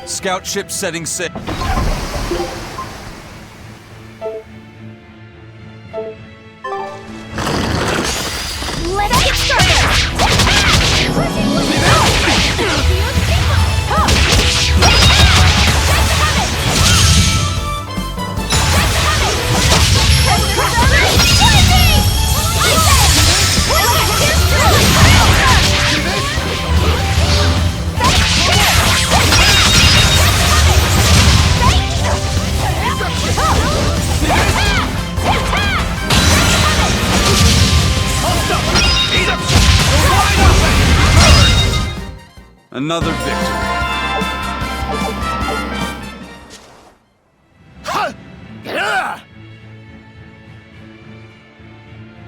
Scout ship setting sail. Let's get started! Another victory.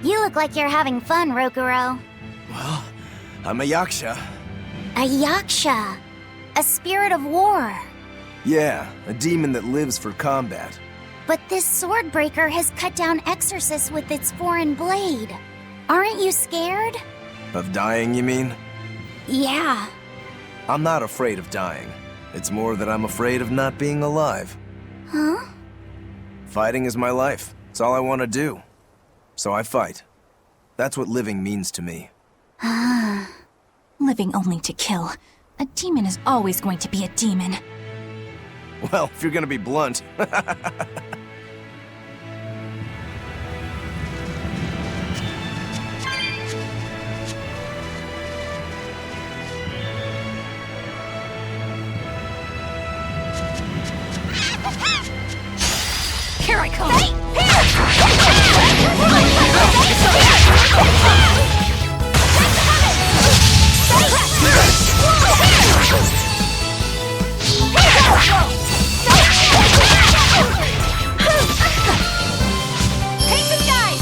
You look like you're having fun, Rokuro. Well, I'm a yaksha. A yaksha. A spirit of war. Yeah, a demon that lives for combat. But this sword breaker has cut down exorcists with its foreign blade. Aren't you scared? Of dying, you mean? Yeah. I'm not afraid of dying. It's more that I'm afraid of not being alive. Huh? Fighting is my life. It's all I want to do. So I fight. That's what living means to me. Living only to kill. A demon is always going to be a demon. Well, if you're gonna be blunt. Here I come! Take the skies!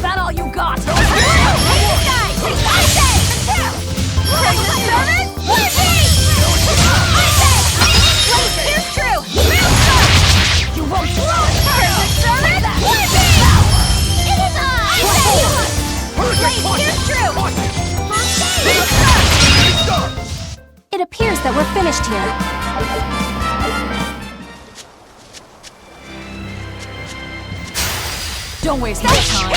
That all you got? You won't It appears that we're finished here. Don't waste my time.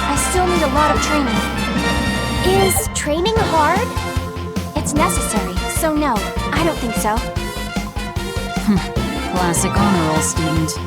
I still need a lot of training. Is training hard? It's necessary, so no, I don't think so. Classic honor roll student.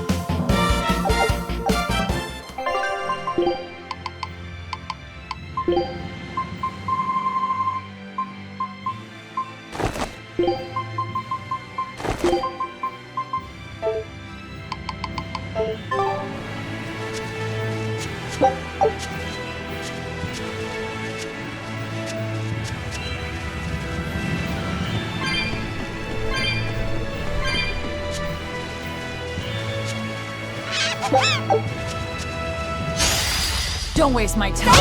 Don't waste my time.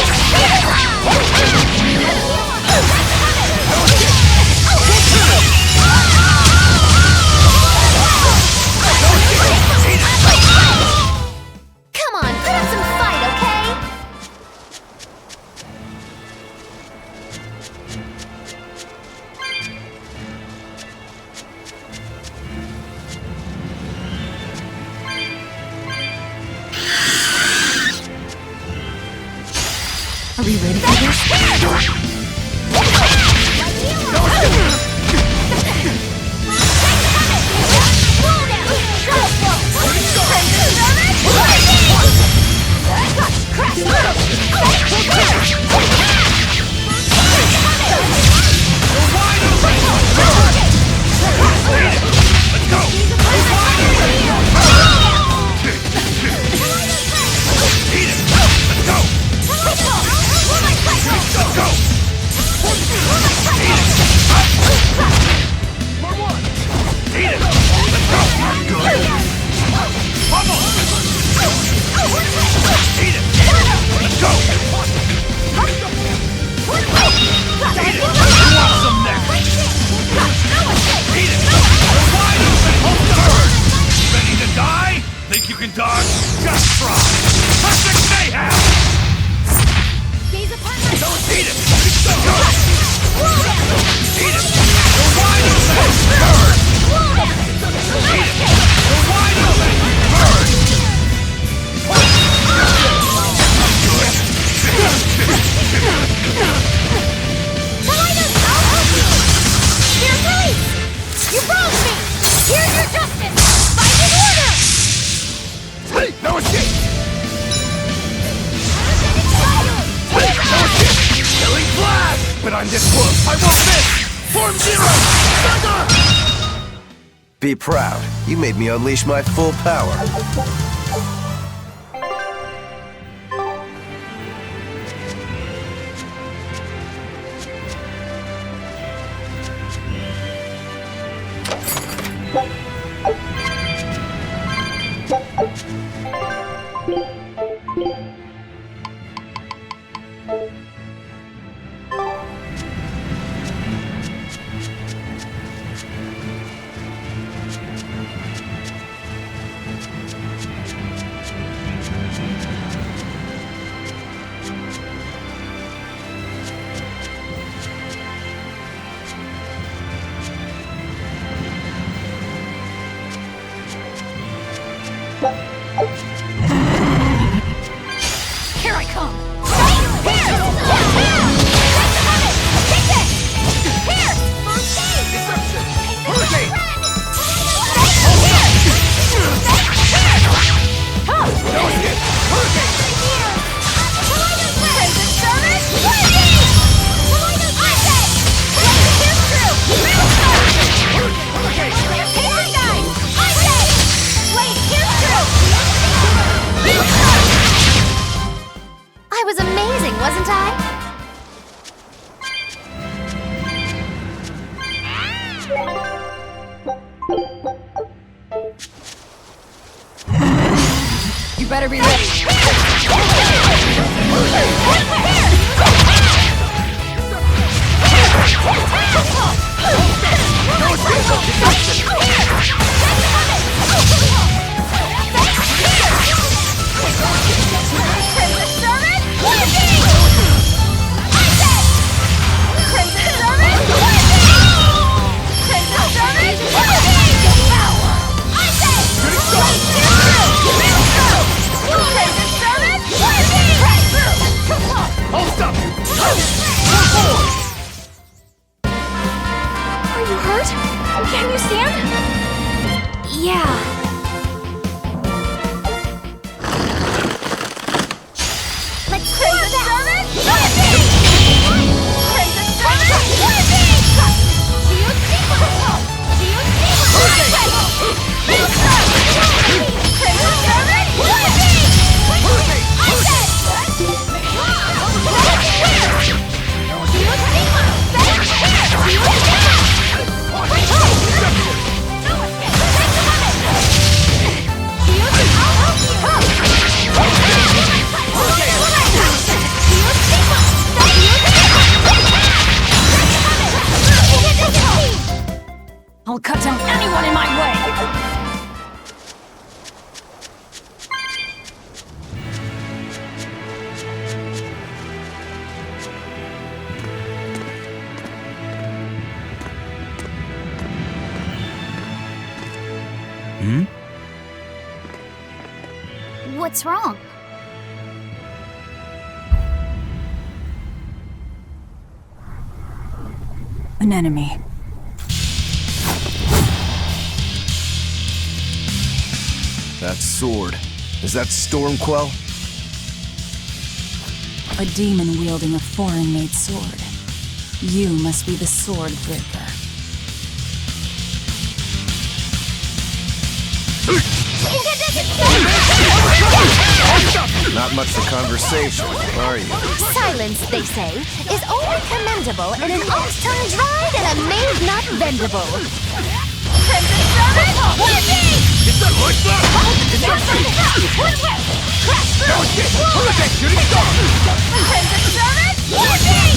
Come on, put up some fight, okay? Are we ready for this? Think you can dodge? Just try! Perfect mayhem! Gaze upon my... Don't eat it! It's so good! Eat it! You're wide open! Burn! Eat it! You're wide open! Burn! Here's release! You wronged me! Here's your justice! Fight in order! Hey, no escape! No escape! Killing flash! But I'm this close, I won't miss! Form zero! Thunder! Be proud. You made me unleash my full power. Here I come! Here! Take this! Here! First aid! Deception! Hurricane! No escape! Hurricane! Crimson Service! Lightning! Hurricane! Paper Guide! Blade Pierce Through! I was amazing, wasn't I? You better be ready. Crimson Service! Lightning! Crimson Service! Lightning! Crimson Service! Lightning! I say! Blade Pierce Through! Crimson Service! Lightning! I'll stop you! Are you hurt? Can you stand? Yeah. Let's Crimson Service! Lightning! Crimson Service! Lightning! Crimson Service! Lightning! I said! I'll cut down anyone in my way! What's wrong? An enemy. That sword. Is that Stormquell? A demon wielding a foreign-made sword. You must be the sword breaker. Not much for conversation, are you? Silence, they say, is only commendable in an ox tongue dried and a maid not bendable. Crimson Service! Lightning! It's not like that! Hurricane! Shooting star! Crimson Service! Lightning!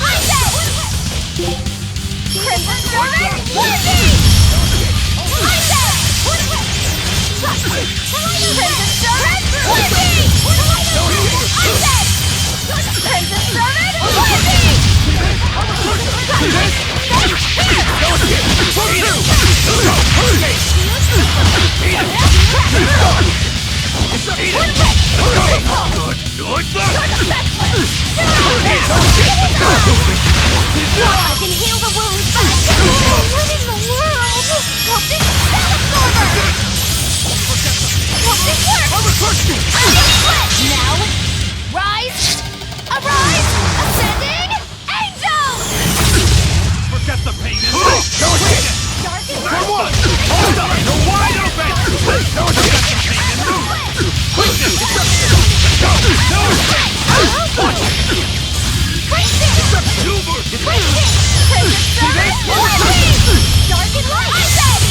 I said! Crimson Service! Lightning! I said! I can heal the wounds faster! What in the world? Won't this absorber? Won't this work? Now, rise! Arise! Ascending! Angel! Forget the pain and Come on! Hold up! You're wide open! Forget the pain and move! Push it! Go! Watch it! Dark and light! I said!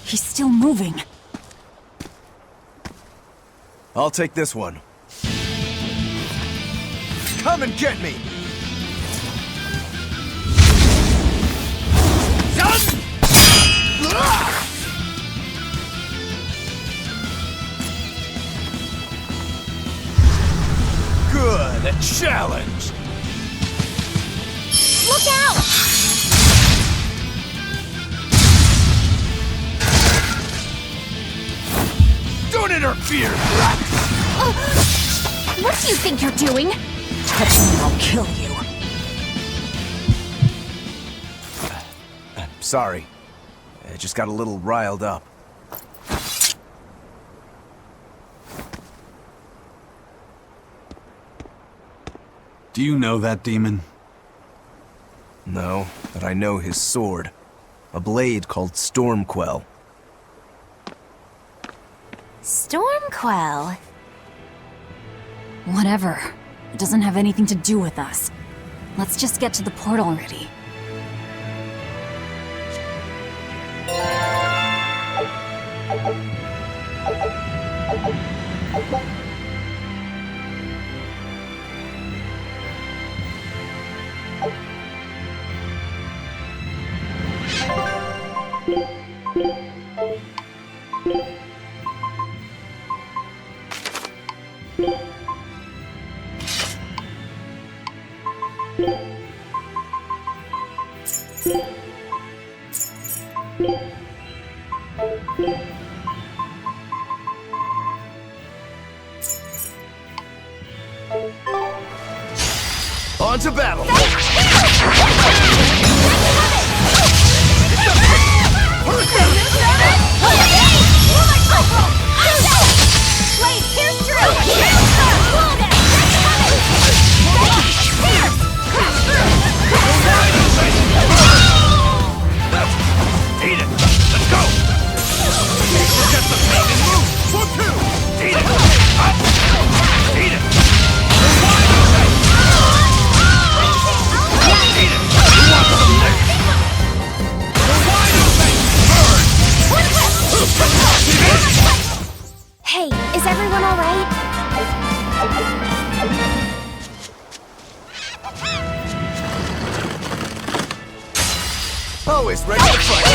He's still moving. I'll take this one. Come and get me! Good! A challenge! Look out! Don't interfere! What do you think you're doing? Touch me and I'll kill you. Sorry. I just got a little riled up. Do you know that demon? No, but I know his sword. A blade called Stormquell. Stormquell. Whatever. It doesn't have anything to do with us. Let's just get to the portal already. On to battle! Blade, here's through! Eat it! Let's go! Forget the pain and move! 1, 2! Eat it! Up! Eat it! You're wide open! Eat it! You want some next? You're wide open! Burn! Hey, is everyone alright? Always ready to fight!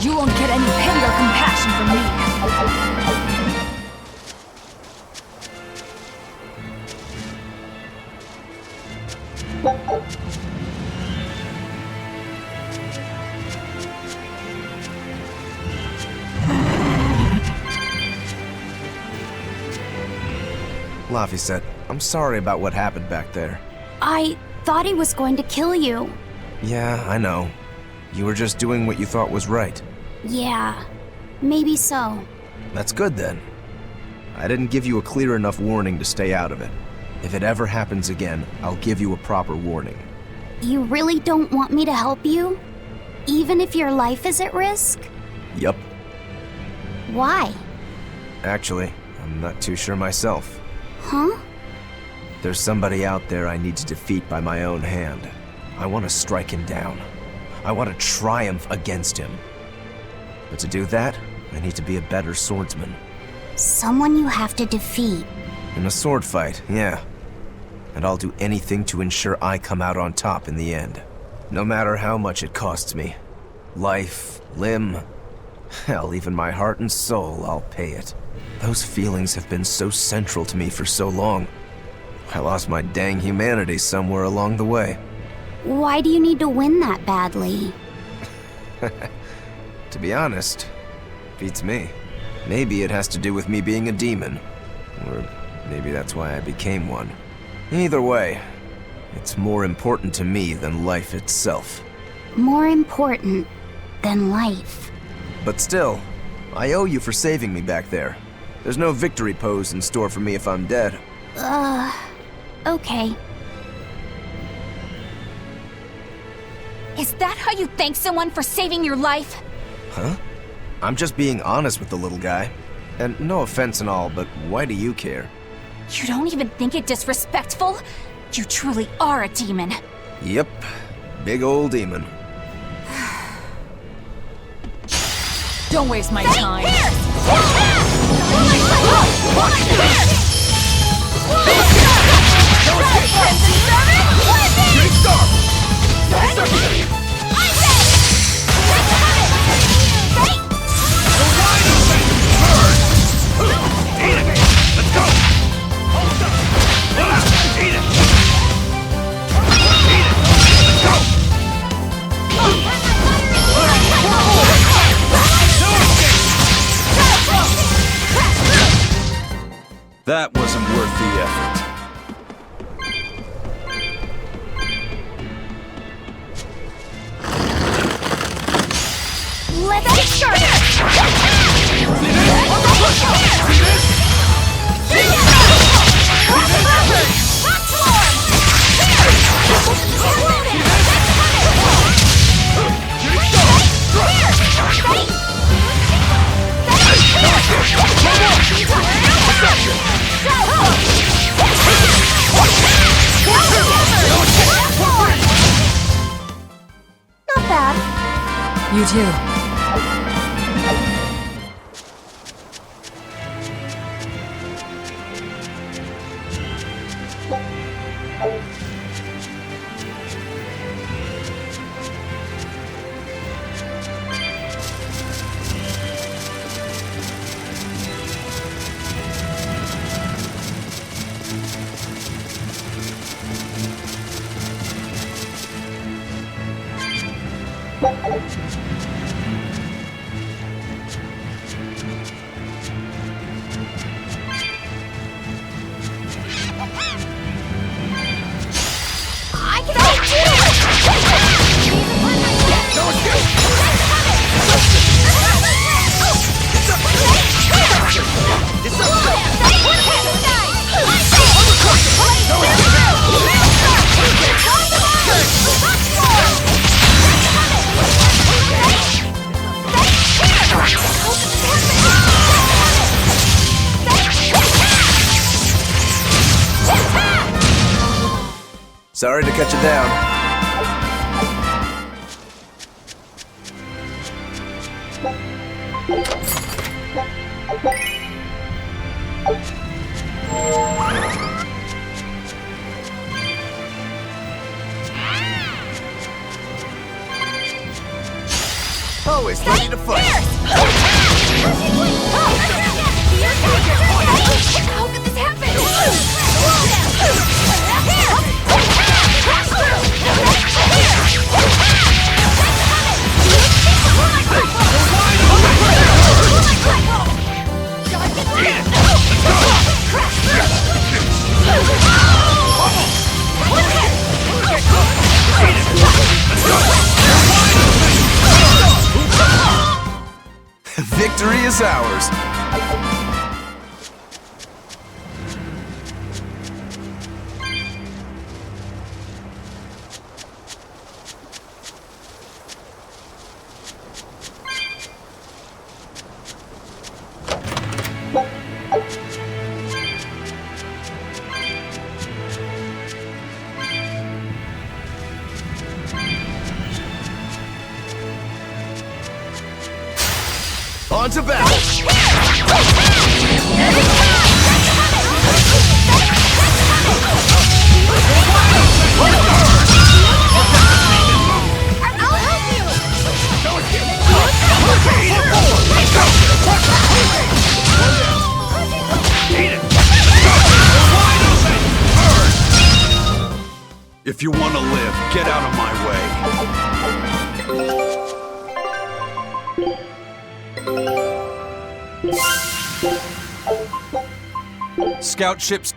You won't get any pity or compassion from me. Laphicet, I'm sorry about what happened back there. I thought he was going to kill you. Yeah, I know. You were just doing what you thought was right. Yeah, maybe so. That's good then. I didn't give you a clear enough warning to stay out of it. If it ever happens again, I'll give you a proper warning. You really don't want me to help you? Even if your life is at risk? Yup. Why? Actually, I'm not too sure myself. Huh? There's somebody out there I need to defeat by my own hand. I want to strike him down. I want to triumph against him. But to do that, I need to be a better swordsman. Someone you have to defeat. In a sword fight, yeah. And I'll do anything to ensure I come out on top in the end. No matter how much it costs me. Life, limb, hell, even my heart and soul, I'll pay it. Those feelings have been so central to me for so long. I lost my dang humanity somewhere along the way. Why do you need to win that badly? To be honest, beats me. Maybe it has to do with me being a demon. Or maybe that's why I became one. Either way, it's more important to me than life itself. More important than life. But still, I owe you for saving me back there. There's no victory pose in store for me if I'm dead. Okay. Is that how you thank someone for saving your life? Huh? I'm just being honest with the little guy. And no offense and all, but why do you care? You don't even think it disrespectful? You truly are a demon. Yep. Big old demon. Don't waste my time. That wasn't worth the effort. Let's get started! Not bad. You too. Sorry to cut you down. lowest, ready to fight. How could this happen? Victory is ours. On to battle! If you want to live, get out of my way. Scout ships.